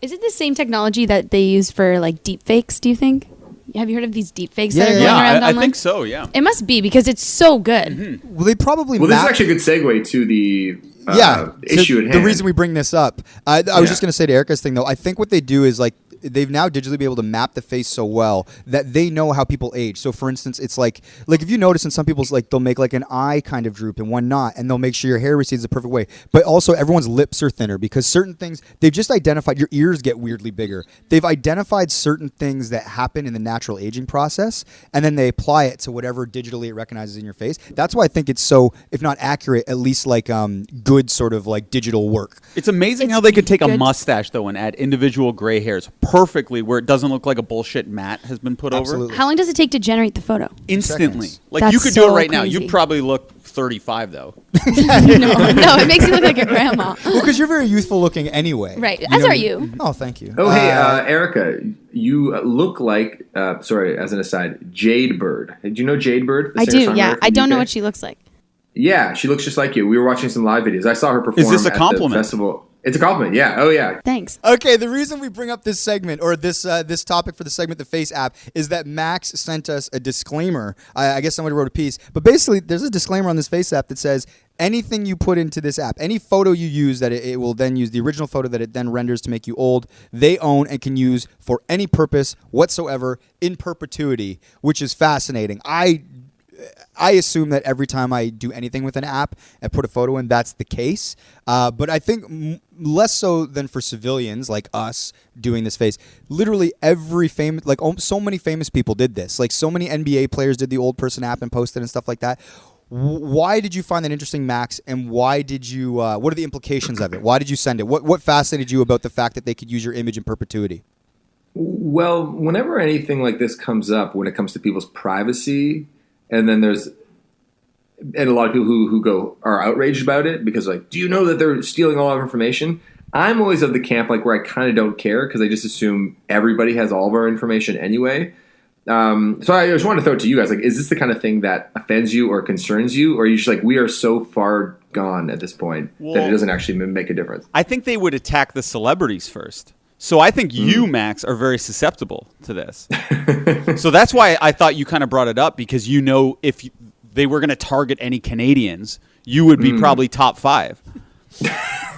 Is it the same technology that they use for like deep fakes, do you think? Have you heard of these deep fakes that are going around I online? think so, yeah. It must be because it's so good. Well, they probably Well, this is map- actually a good segue to the so issue at hand. the reason we bring this up, I was just going to say to Erica's thing though. I think what they do is like they've now digitally be able to map the face so well that they know how people age. So for instance, it's like if you notice in some people's like they'll make like an eye kind of droop and one not, and they'll make sure your hair recedes the perfect way. But also everyone's lips are thinner because certain things they've just identified. Your ears get weirdly bigger. They've identified certain things that happen in the natural aging process, and then they apply it to whatever digitally it recognizes in your face. That's why I think it's so, if not accurate, at least like good sort of like digital work. It's amazing It's how they could take a good. mustache, though, and add individual gray hairs perfectly where it doesn't look like a bullshit mat has been put Absolutely. How long does it take to generate the photo? over. Instantly. Seconds. Like, That's you could do so it right now. crazy. You'd probably look 35, though. No, it makes you look like a grandma. Well, because you're very youthful looking anyway. Right, as are you. Oh, thank you. Oh, hey, Erica, you look like, sorry, as an aside, Jade Bird. Do you know Jade Bird? the I do, singer-songwriter yeah. from I don't know UK? what she looks like. Yeah, she looks just like you. We were watching some live videos. I saw her perform Is this a at compliment? the festival. It's a compliment, yeah. Oh, yeah. Thanks. Okay, the reason we bring up this segment or this topic for the segment, the Face app, is that Max sent us a disclaimer. I guess somebody wrote a piece, but basically, there's a disclaimer on this Face app that says anything you put into this app, any photo you use, that it will then use the original photo that it then renders to make you old. They own and can use for any purpose whatsoever in perpetuity, which is fascinating. I assume that every time I do anything with an app and put a photo in, that's the case. But I think less so than for civilians like us doing this face. Literally every famous, like so many famous people did this. Like so many NBA players did the old person app and posted and stuff like that. Why did you find that interesting, Max? And why did you? What are the implications of it? Why did you send it? What fascinated you about the fact that they could use your image in perpetuity? Well, whenever anything like this comes up, when it comes to people's privacy, and then there's a lot of people who are outraged about it because like, do you know that they're stealing all our information? I'm always of the camp like where I kind of don't care because I just assume everybody has all of our information anyway. So I just wanted to throw it to you guys. Like, is this the kind of thing that offends you or concerns you? Or are you just like, we are so far gone at this point that it doesn't actually make a difference? I think they would attack the celebrities first. So I think you, Max, are very susceptible to this. So that's why I thought you kind of brought it up because you know if they were going to target any Canadians, you would be probably top 5.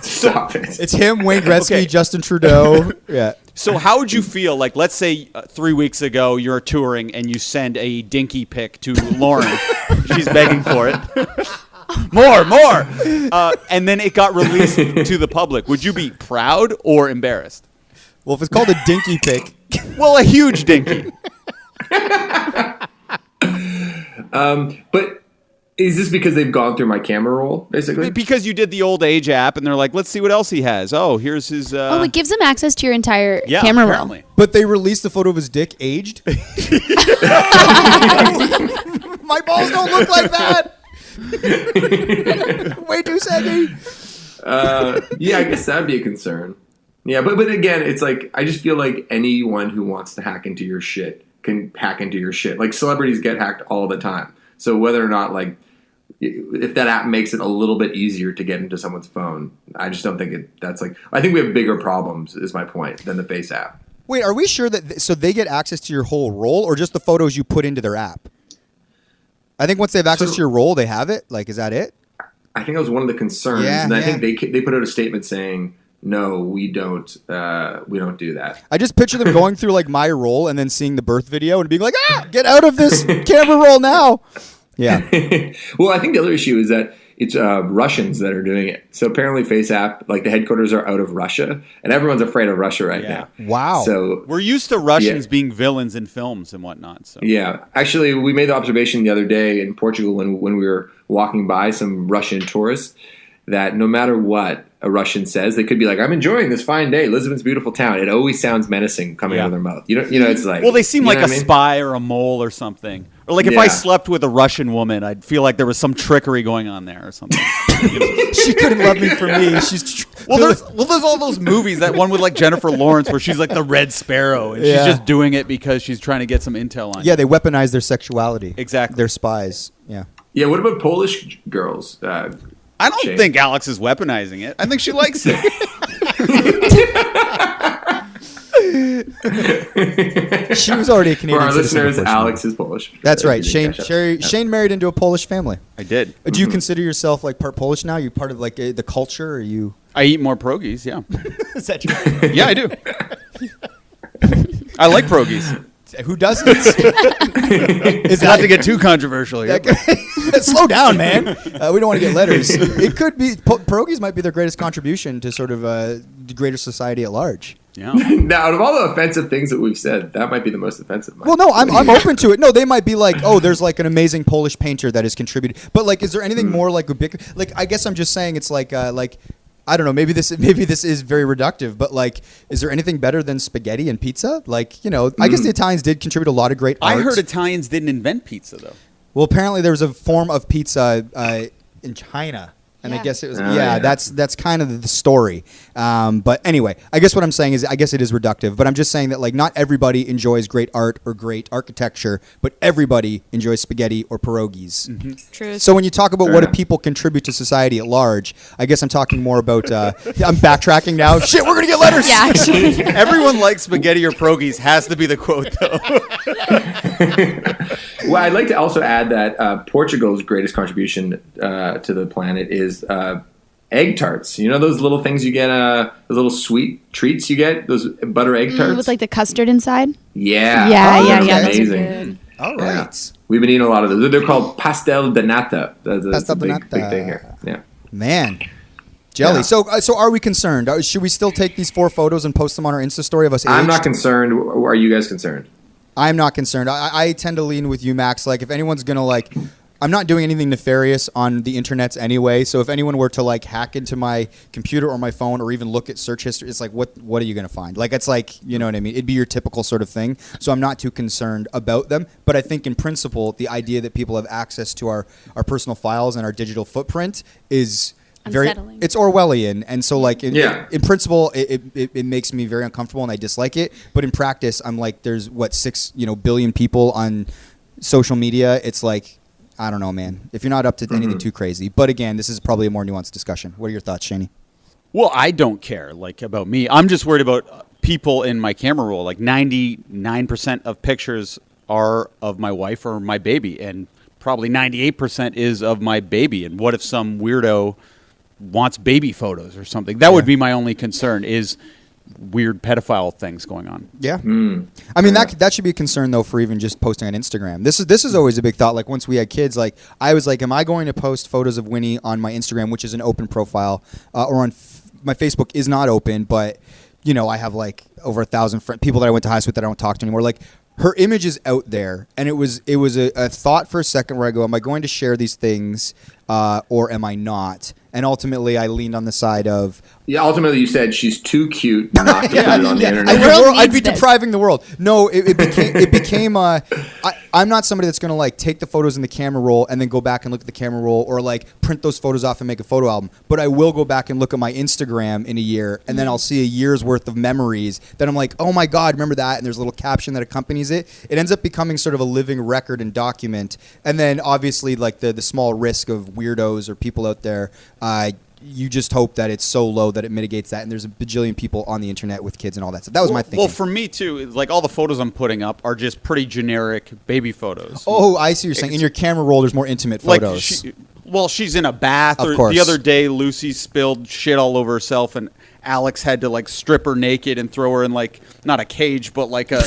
Stop it. It's him, Wayne Gretzky, Okay. Justin Trudeau. Yeah. So how would you feel? Like, let's say 3 weeks ago you're touring and you send a dinky pic to Lauren. She's begging for it. More. And then it got released to the public. Would you be proud or embarrassed? Well, if it's called a dinky pic, Well, a huge dinky. But is this because they've gone through my camera roll, basically? Because you did the old age app and they're like, let's see what else he has. Oh, here's his... it gives them access to your entire yeah, camera roll. apparently. but they released a photo of his dick aged. My balls don't look like that. Way too saggy. Yeah, I guess that'd be a concern. Yeah, but again, it's like, I just feel like anyone who wants to hack into your shit can hack into your shit. Like, celebrities get hacked all the time. So whether or not, like, if that app makes it a little bit easier to get into someone's phone, I just don't think that's like, I think we have bigger problems, is my point, than the Face app. Wait, are we sure that so they get access to your whole roll, or just the photos you put into their app? I think once they have access to your roll, they have it. Like, is that it? I think that was one of the concerns, Yeah, and I yeah. think they put out a statement saying, no, we don't do that. I just picture them going through like my roll and then seeing the birth video and being like, get out of this camera roll now. Yeah. Well, I think the other issue is that it's Russians that are doing it. So apparently FaceApp, like the headquarters are out of Russia, and everyone's afraid of Russia right now. Wow. So We're used to Russians being villains in films and whatnot. So yeah, actually, we made the observation the other day in Portugal when we were walking by some Russian tourists that no matter what a Russian says, they could be like, "I'm enjoying this fine day, Lisbon's beautiful town." It always sounds menacing coming out of their mouth. You know, it's like, well, they seem you like know a what I mean? spy or a mole or something. Or like if I Yeah. slept with a Russian woman, I'd feel like there was some trickery going on there or something. She couldn't love me for me. She's There's all those movies, that one with like Jennifer Lawrence where she's like the Red Sparrow and Yeah. she's just doing it because she's trying to get some intel on you. yeah, they weaponize their sexuality. Exactly. They're spies. Yeah. Yeah, what about Polish girls? I don't Shane. think Alex is weaponizing it. I think she likes it. She was already a Canadian For our citizen, listeners, unfortunately. Alex is Polish. That's right. If you Shane didn't catch that. Shane married into a Polish family. I did. Do you consider yourself like part Polish now? You part of like the culture? Or you? I eat more pierogies, yeah. Is that true? Yeah, I do. I like pierogies. Who doesn't? Is Not to get too controversial here. Slow down, man. We don't want to get letters. It could be pierogies might be their greatest contribution to sort of the greater society at large. Yeah. Now, out of all the offensive things that we've said, that might be the most offensive. Mike. Well, no, I'm open to it. No, they might be like, oh, there's like an amazing Polish painter that has contributed. But like, is there anything more like ubiquitous? Like, I guess I'm just saying it's like I don't know. Maybe this is very reductive, but like, is there anything better than spaghetti and pizza? Like, you know, I guess the Italians did contribute a lot of great art. I heard Italians didn't invent pizza, though. Well, apparently there was a form of pizza in China. And I Yeah. guess it was, yeah. that's kind of the story. But anyway, I guess what I'm saying is, I guess it is reductive, but I'm just saying that like not everybody enjoys great art or great architecture, but everybody enjoys spaghetti or pierogies. True. So when you talk about what do enough. people contribute to society at large, I guess I'm talking more about, I'm backtracking now. Shit, we're going to get letters. yeah, actually. Everyone likes spaghetti or pierogies has to be the quote, though. Well, I'd like to also add that Portugal's greatest contribution to the planet is egg tarts. You know those little things you get, those little sweet treats you get, those butter egg tarts? With like the custard inside. yeah, Yeah, Oh, yeah, that's yeah. Those are amazing. good. All Yeah. right. We've been eating a lot of those. They're called pastel de nata. That's Pastel a de big nata. thing here. Yeah. Man. Jelly. Yeah. So are we concerned? Should we still take these 4 photos and post them on our Insta story of us I'm aged? not concerned. Are you guys concerned? I'm not concerned. I tend to lean with you, Max. Like, if anyone's going to, like, I'm not doing anything nefarious on the internets anyway. So if anyone were to, like, hack into my computer or my phone or even look at search history, it's like, what are you going to find? Like, it's like, you know what I mean? It'd be your typical sort of thing. So I'm not too concerned about them. But I think in principle, the idea that people have access to our personal files and our digital footprint is Unsettling. it's Orwellian, and so like in principle it makes me very uncomfortable and I dislike it, but in practice I'm like, there's 6 billion people on social media. It's like, I don't know, man, if you're not up to anything too crazy. But again, this is probably a more nuanced discussion. What are your thoughts, Shani? Well, I don't care about me. I'm just worried about people in my camera roll. Like 99% of pictures are of my wife or my baby, and probably 98% is of my baby. And what if some weirdo wants baby photos or something? That would be my only concern, is weird pedophile things going on. Yeah. I mean, that should be a concern though for even just posting on Instagram. This is always a big thought. Like, once we had kids, like I was like, am I going to post photos of Winnie on my Instagram, which is an open profile, or on my Facebook is not open, but I have like over 1,000 people that I went to high school with that I don't talk to anymore. Like, her image is out there, and it was a thought for a second where I go, am I going to share these things or am I not? And ultimately, I leaned on the side of... Yeah, ultimately you said she's too cute not to put it on the internet. I'd be needs this. depriving the world. No, it became I'm not somebody that's going to like take the photos in the camera roll and then go back and look at the camera roll, or like print those photos off and make a photo album. But I will go back and look at my Instagram in a year, and then I'll see a year's worth of memories that I'm like, oh my God, remember that? And there's a little caption that accompanies it. It ends up becoming sort of a living record and document. And then obviously like the small risk of weirdos or people out there, you just hope that it's so low that it mitigates that. And there's a bajillion people on the internet with kids and all that stuff. That was my thinking. Well, for me too, like all the photos I'm putting up are just pretty generic baby photos. Oh, I see what you're saying. In your camera roll, there's more intimate photos. She's in a bath. Of Or course. The other day, Lucy spilled shit all over herself, and Alex had to like strip her naked and throw her in like not a cage, but like a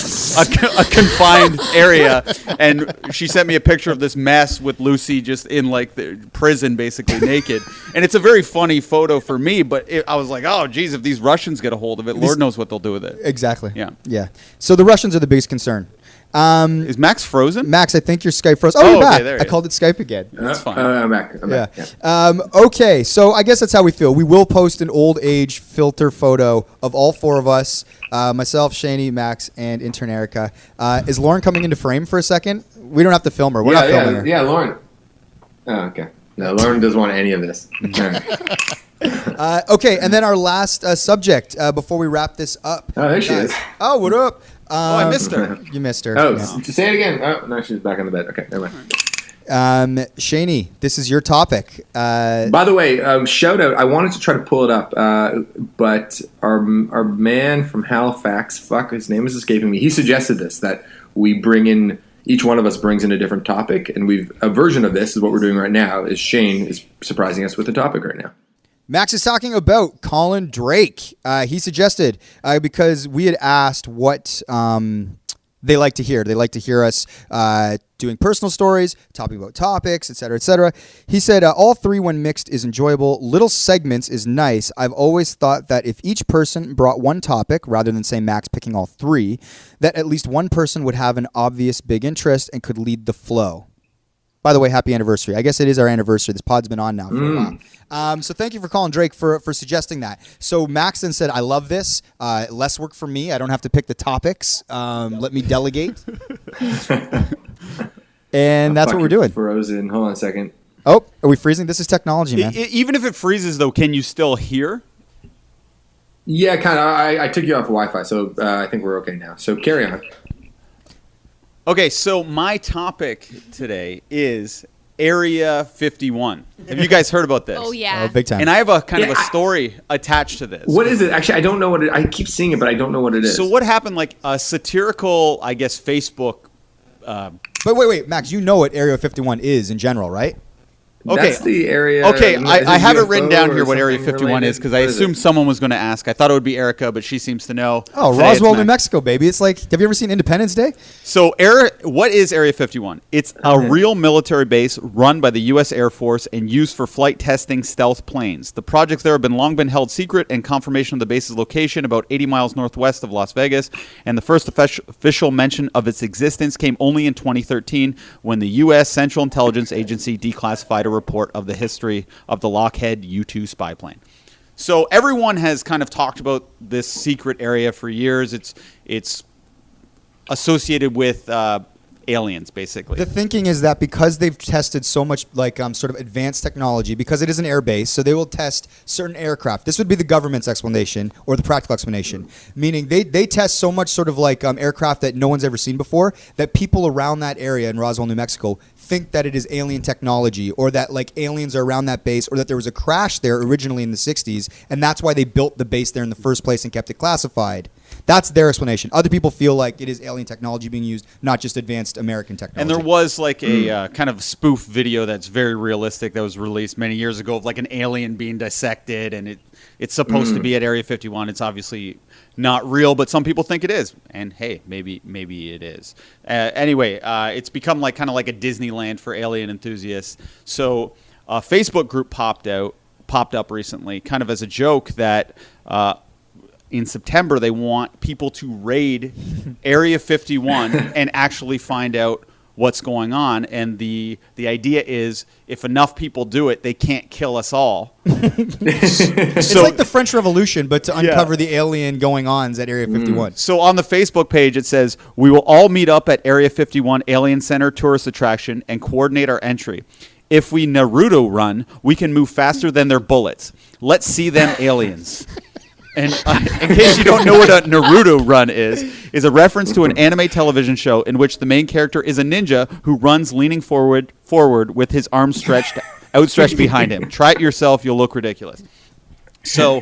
confined area. And she sent me a picture of this mess with Lucy just in like the prison, basically naked. And it's a very funny photo for me, but I was like, oh, geez, if these Russians get a hold of it, Lord knows what they'll do with it. Exactly. Yeah. So the Russians are the biggest concern. Is Max frozen? Max, I think your Skype froze. Oh, Oh, you're okay, back. there I he called it Skype again. That's fine. I'm back. Yeah. Yeah. Okay, so I guess that's how we feel. We will post an old age filter photo of all 4 of us, myself, Shani, Max, and intern Erica. Is Lauren coming into frame for a second? We don't have to film her. We're not filming her. Yeah, Lauren. Oh, okay. No, Lauren doesn't want any of this. All right. Okay, and then our last subject before we wrap this up. Oh, there she is. Oh, what up? I missed her. You missed her. Oh, Yeah. say it again. Oh, no, she's back on the bed. Okay, never mind. Shani, this is your topic. By the way, shout out. I wanted to try to pull it up, but our man from Halifax, his name is escaping me. He suggested this, that we bring in, each one of us brings in a different topic, and a version of this is what we're doing right now. Is Shane is surprising us with a topic right now. Max is talking about Colin Drake. He suggested, because we had asked what they like to hear. They like to hear us doing personal stories, talking about topics, etc., etc. He said, all 3 when mixed is enjoyable. Little segments is nice. I've always thought that if each person brought one topic, rather than say Max picking all 3, that at least one person would have an obvious big interest and could lead the flow. By the way, happy anniversary. I guess it is our anniversary. This pod's been on now for a while. So thank you for Colin Drake for suggesting that. So Max then said, I love this. Less work for me. I don't have to pick the topics. Let me delegate. And that's what we're doing. Frozen. Hold on a second. Oh, are we freezing? This is technology, man. Even if it freezes, though, can you still hear? Yeah, kind of. I took you off of Wi-Fi, so I think we're okay now. So carry on. Okay, so my topic today is Area 51. Have you guys heard about this? Oh, yeah. Oh, big time. And I have a kind of a story attached to this. What is it? Actually, I don't know what it. I keep seeing it, but I don't know what it is. So what happened? Like a satirical, I guess, Facebook. But wait, Max, you know what Area 51 is in general, right? Okay. That's the area. Okay, Is I have it written UFO down or here what Area something 51 related? is because I What is it? assumed someone was going to ask. I thought it would be Erica, but she seems to know. Oh, Today it's Roswell, New Max. Mexico, baby. It's like, have you ever seen Independence Day? So, what is Area 51? It's a real military base run by the U.S. Air Force and used for flight testing stealth planes. The projects there have long been held secret, and confirmation of the base's location about 80 miles northwest of Las Vegas. And the first official mention of its existence came only in 2013 when the U.S. Central Intelligence Agency declassified a report of the history of the Lockheed U-2 spy plane. So everyone has kind of talked about this secret area for years. It's associated with aliens, basically. The thinking is that because they've tested so much like sort of advanced technology, because it is an air base, so they will test certain aircraft. This would be the government's explanation or the practical explanation, meaning they test so much sort of like aircraft that no one's ever seen before that people around that area in Roswell, New Mexico think that it is alien technology or that like aliens are around that base or that there was a crash there originally in the 60s and that's why they built the base there in the first place and kept it classified. That's their explanation. Other people feel like it is alien technology being used, not just advanced American technology. And there was like a kind of spoof video that's very realistic that was released many years ago of like an alien being dissected, and it's supposed to be at Area 51. It's obviously not real, but some people think it is. And hey, maybe it is. Anyway, it's become like kind of like a Disneyland for alien enthusiasts. So a Facebook group popped up recently, kind of as a joke that. In September, they want people to raid Area 51 and actually find out what's going on. And the idea is, if enough people do it, they can't kill us all. It's like the French Revolution, but to uncover the alien going-ons at Area 51. So on the Facebook page, it says, "We will all meet up at Area 51 Alien Center tourist attraction and coordinate our entry. If we Naruto run, we can move faster than their bullets. Let's see them aliens." And in case you don't know what a Naruto run is a reference to an anime television show in which the main character is a ninja who runs leaning forward with his arms outstretched behind him. Try it yourself; you'll look ridiculous. So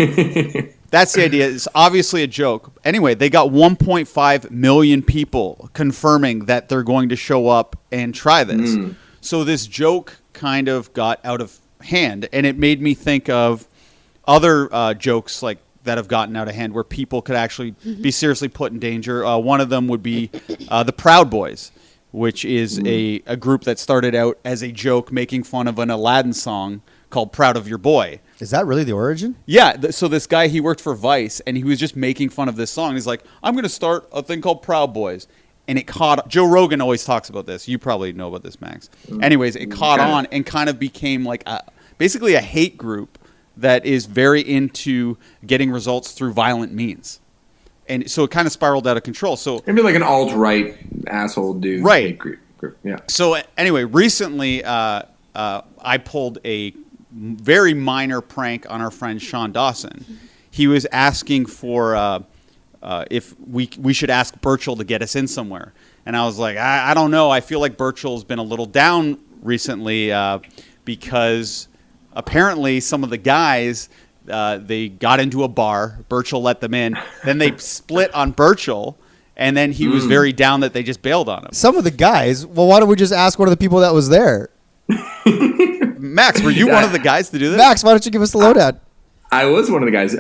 that's the idea. It's obviously a joke. Anyway, they got 1.5 million people confirming that they're going to show up and try this. So this joke kind of got out of hand, and it made me think of other jokes like that have gotten out of hand where people could actually be seriously put in danger. One of them would be the Proud Boys, which is a group that started out as a joke making fun of an Aladdin song called Proud of Your Boy. Is that really the origin? Yeah, so this guy, he worked for Vice, and he was just making fun of this song. He's like, I'm going to start a thing called Proud Boys. And it caught, Joe Rogan always talks about this. You probably know about this, Max. Anyways, it caught on and kind of became like basically a hate group that is very into getting results through violent means. And so it kind of spiraled out of control. So Maybe like an alt-right asshole dude. Right. Hate group. Yeah. So anyway, recently I pulled a very minor prank on our friend Sean Dawson. He was asking for if we should ask Birchall to get us in somewhere. And I was like, I don't know. I feel like Birchall's been a little down recently because apparently some of the guys, they got into a bar. Birchall let them in. Then they split on Birchall. And then he was very down that they just bailed on him. Some of the guys, well, why don't we just ask one of the people that was there? Max, were you one of the guys to do this? Max, why don't you give us the lowdown? I was one of the guys.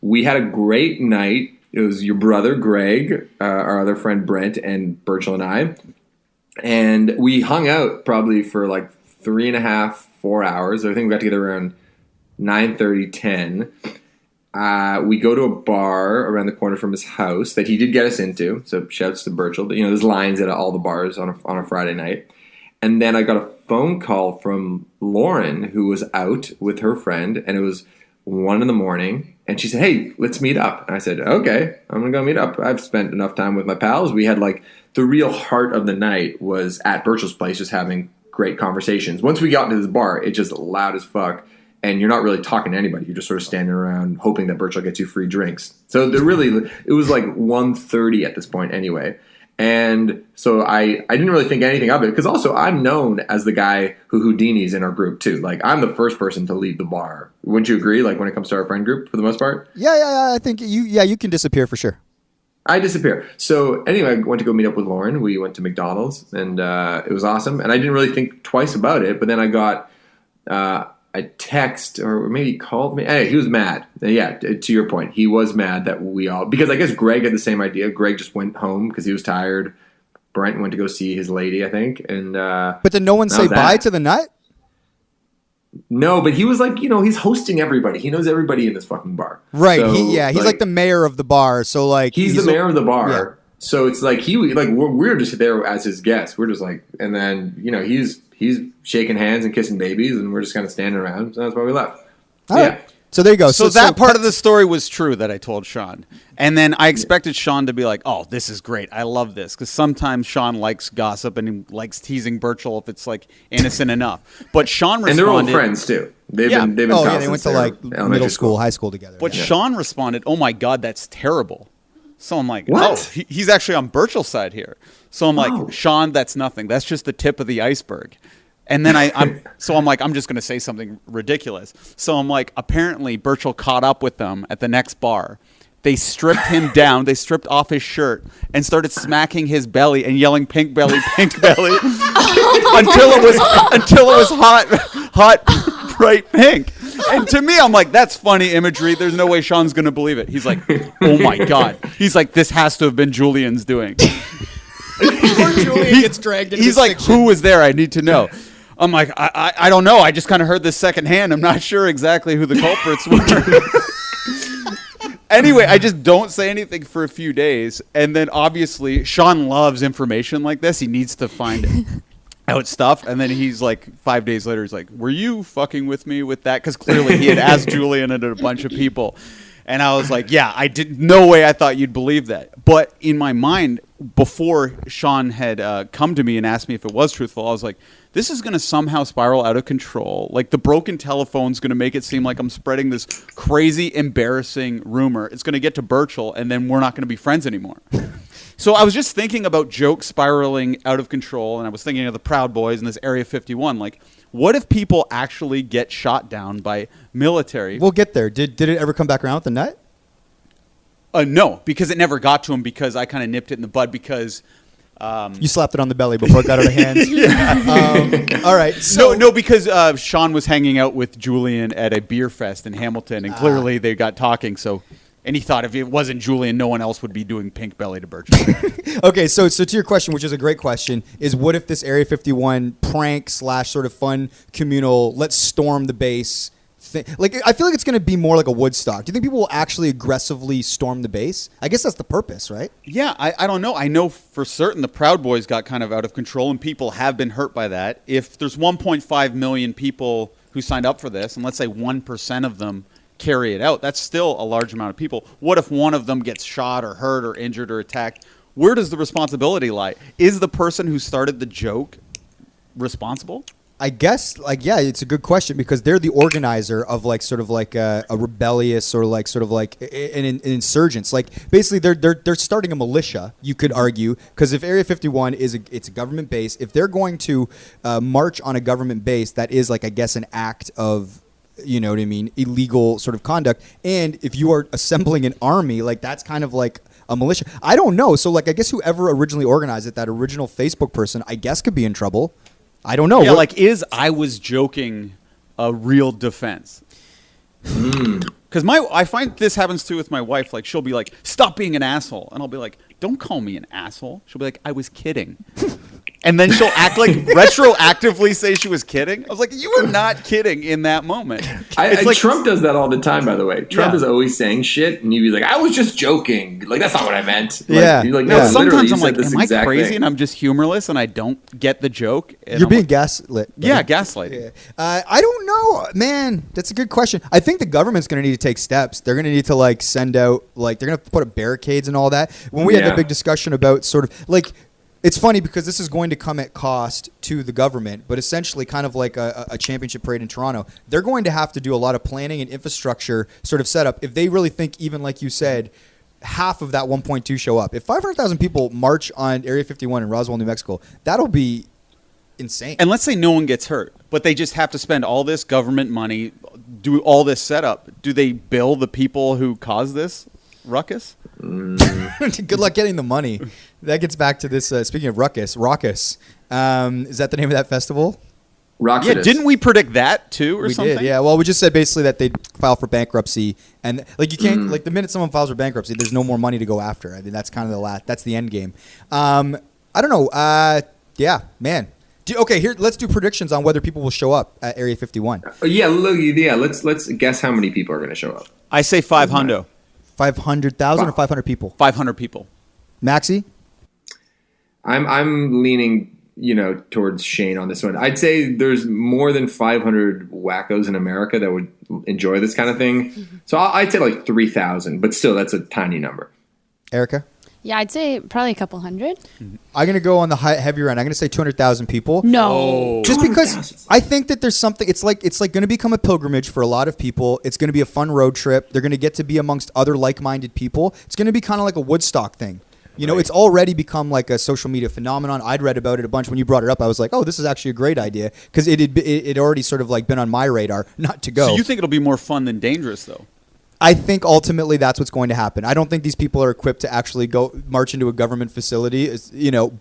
We had a great night. It was your brother, Greg, our other friend, Brent, and Birchall and I. And we hung out probably for like 3.5, 4 hours. I think we got together around 9:30, 10. We go to a bar around the corner from his house that he did get us into. So shouts to Birchall. You know, there's lines at all the bars on a Friday night. And then I got a phone call from Lauren, who was out with her friend, and it was 1 a.m. And she said, "Hey, let's meet up." And I said, "Okay, I'm going to go meet up. I've spent enough time with my pals." We had like the real heart of the night was at Birchall's place, just having great conversations. Once we got into this bar, it's just loud as fuck. And you're not really talking to anybody. You're just sort of standing around hoping that Birchall gets you free drinks. So it was like 1:30 at this point anyway. And so I didn't really think anything of it because also I'm known as the guy who Houdini's in our group too. Like I'm the first person to leave the bar. Wouldn't you agree? Like when it comes to our friend group for the most part? Yeah. I think you can disappear for sure. I disappear. So anyway, I went to go meet up with Lauren. We went to McDonald's and it was awesome. And I didn't really think twice about it. But then I got a text or maybe he called me. Anyway, he was mad. Yeah, to your point, he was mad that we all, because I guess Greg had the same idea. Greg just went home because he was tired. Brent went to go see his lady, I think. And but did no one say bye to the nut? No, but he was like, he's hosting everybody. He knows everybody in this fucking bar. Right. So, he's like the mayor of the bar. So like he's the mayor of the bar. Yeah. So it's like we're just there as his guests. We're just like, and then he's shaking hands and kissing babies, and we're just kind of standing around. So that's why we left. All right. So there you go. So that part of the story was true that I told Sean. And then I expected Sean to be like, oh, this is great. I love this. Because sometimes Sean likes gossip and he likes teasing Birchall if it's like innocent enough. But Sean responded. And they're old friends too. They've been they went to like middle school, high school together. But Sean responded, oh my God, that's terrible. So I'm like, what? Oh, he's actually on Birchall's side here. So I'm like, Sean, that's nothing. That's just the tip of the iceberg. And then I'm like, I'm just going to say something ridiculous. So I'm like, apparently Birchall caught up with them at the next bar. They stripped him down. They stripped off his shirt and started smacking his belly and yelling, "Pink belly, pink belly," until it was hot, bright pink. And to me, I'm like, that's funny imagery. There's no way Sean's going to believe it. He's like, oh my God. He's like, this has to have been Julian's doing. Poor Julian gets dragged into He's this like, fiction. who was there? I need to know. I'm like, I don't know. I just kind of heard this secondhand. I'm not sure exactly who the culprits were. Anyway, I just don't say anything for a few days. And then obviously, Sean loves information like this. He needs to find out stuff. And then he's like, 5 days later, he's like, were you fucking with me with that? Because clearly he had asked Julian and a bunch of people. And I was like, yeah, no way I thought you'd believe that. But in my mind, before Sean had come to me and asked me if it was truthful, I was like, this is going to somehow spiral out of control. Like the broken telephone's going to make it seem like I'm spreading this crazy, embarrassing rumor. It's going to get to Birchall, and then we're not going to be friends anymore. So I was just thinking about jokes spiraling out of control, and I was thinking of the Proud Boys and this Area 51. Like, what if people actually get shot down by military? We'll get there. Did it ever come back around with the nut? No, because it never got to him because I kind of nipped it in the bud because... you slapped it on the belly before it got out of hand. All right. So No, because Sean was hanging out with Julian at a beer fest in Hamilton, and clearly they got talking. And he thought if it wasn't Julian, no one else would be doing pink belly to Birchall. Okay, so to your question, which is a great question, is what if this Area 51 prank / sort of fun communal, let's storm the base thing? Like, I feel like it's going to be more like a Woodstock. Do you think people will actually aggressively storm the base? I guess that's the purpose, right? Yeah, I don't know. I know for certain the Proud Boys got kind of out of control, and people have been hurt by that. If there's 1.5 million people who signed up for this, and let's say 1% of them carry it out, that's still a large amount of people. What if one of them gets shot or hurt or injured or attacked? Where does the responsibility lie? Is the person who started the joke responsible? I guess, it's a good question because they're the organizer of sort of a rebellious or an insurgents. Like basically, they're starting a militia. You could argue because if Area 51 it's a government base, if they're going to march on a government base, that is I guess an act of, you know what I mean, illegal sort of conduct. And if you are assembling an army, that's kind of like a militia. I don't know. So I guess whoever originally organized it, that original Facebook person, I guess could be in trouble. I don't know. Yeah, is I was joking a real defense? Because I find this happens too with my wife. She'll be like, stop being an asshole. And I'll be like, don't call me an asshole. She'll be like, I was kidding. And then she'll act retroactively say she was kidding. I was like, you were not kidding in that moment. Trump does that all the time, by the way. Trump is always saying shit, and he'd be like, I was just joking. That's not what I meant. No, sometimes I'm like, am I crazy and I'm just humorless and I don't get the joke? And You're being gaslit. Yeah, gaslight. Yeah. I don't know, man. That's a good question. I think the government's going to need to take steps. They're going to need to send out, they're going to have to put up barricades and all that. When we had that big discussion about sort of it's funny because this is going to come at cost to the government, but essentially kind of like a championship parade in Toronto. They're going to have to do a lot of planning and infrastructure sort of setup if they really think, even like you said, half of that 1.2 show up. If 500,000 people march on Area 51 in Roswell, New Mexico, that'll be insane. And let's say no one gets hurt, but they just have to spend all this government money, do all this setup. Do they bill the people who caused this ruckus? Good luck getting the money. That gets back to this. Speaking of ruckus, Raucous. Is that the name of that festival? Roxas. Yeah, didn't we predict that too, or We something? did, yeah. Well, we just said basically that they'd file for bankruptcy, and like you can't like the minute someone files for bankruptcy, there's no more money to go after. I mean, that's kind of that's the end game. I don't know. Yeah, man. Okay, here let's do predictions on whether people will show up at Area 51. Yeah, look, yeah. Let's guess how many people are going to show up. I say 500. 500,000 or 500 people? 500 people. Maxi? I'm leaning, towards Shane on this one. I'd say there's more than 500 wackos in America that would enjoy this kind of thing. So I'd say like 3,000, but still, that's a tiny number. Erica? Yeah, I'd say probably a couple hundred. I'm going to go on the heavier end. I'm going to say 200,000 people. No. Just because I think that there's something, it's like going to become a pilgrimage for a lot of people. It's going to be a fun road trip. They're going to get to be amongst other like-minded people. It's going to be kind of like a Woodstock thing. It's already become like a social media phenomenon. I'd read about it a bunch. When you brought it up, I was like, oh, this is actually a great idea, because it already sort of like been on my radar not to go. So you think it'll be more fun than dangerous, though? I think ultimately that's what's going to happen. I don't think these people are equipped to actually go march into a government facility,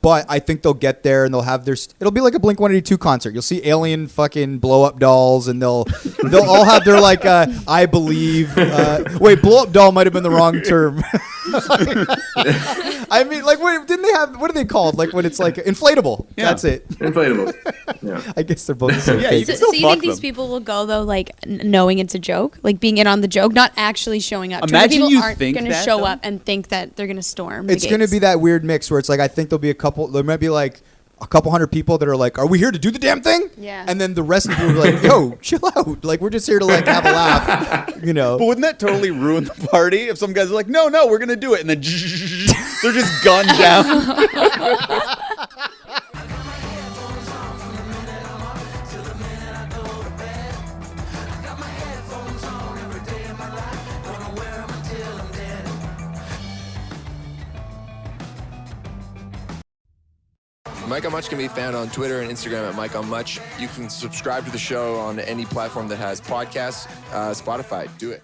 but I think they'll get there and they'll have it'll be like a Blink-182 concert. You'll see alien fucking blow-up dolls, and they'll all have their like, I believe, wait, blow-up doll might have been the wrong term. I mean, like, didn't they have, what are they called? Like when it's like inflatable. Yeah. That's it. Inflatables. Yeah. I guess they're both the same Yeah, thing. you can So still you fuck think these them. people will go though, like knowing it's a joke, like being in on the joke, not actually showing up? Imagine people you aren't think going to that, show though. up and think that they're going to storm. It's going to be that weird mix where it's like, I think there'll be there might be like a couple hundred people that are like, are we here to do the damn thing? Yeah. And then the rest of the people are like, yo, chill out. Like, we're just here to like have a laugh, But wouldn't that totally ruin the party if some guys are like, no, we're going to do it, and then they're just gunned down? Mike on Much can be found on Twitter and Instagram at Mike on Much. You can subscribe to the show on any platform that has podcasts, Spotify. Do it.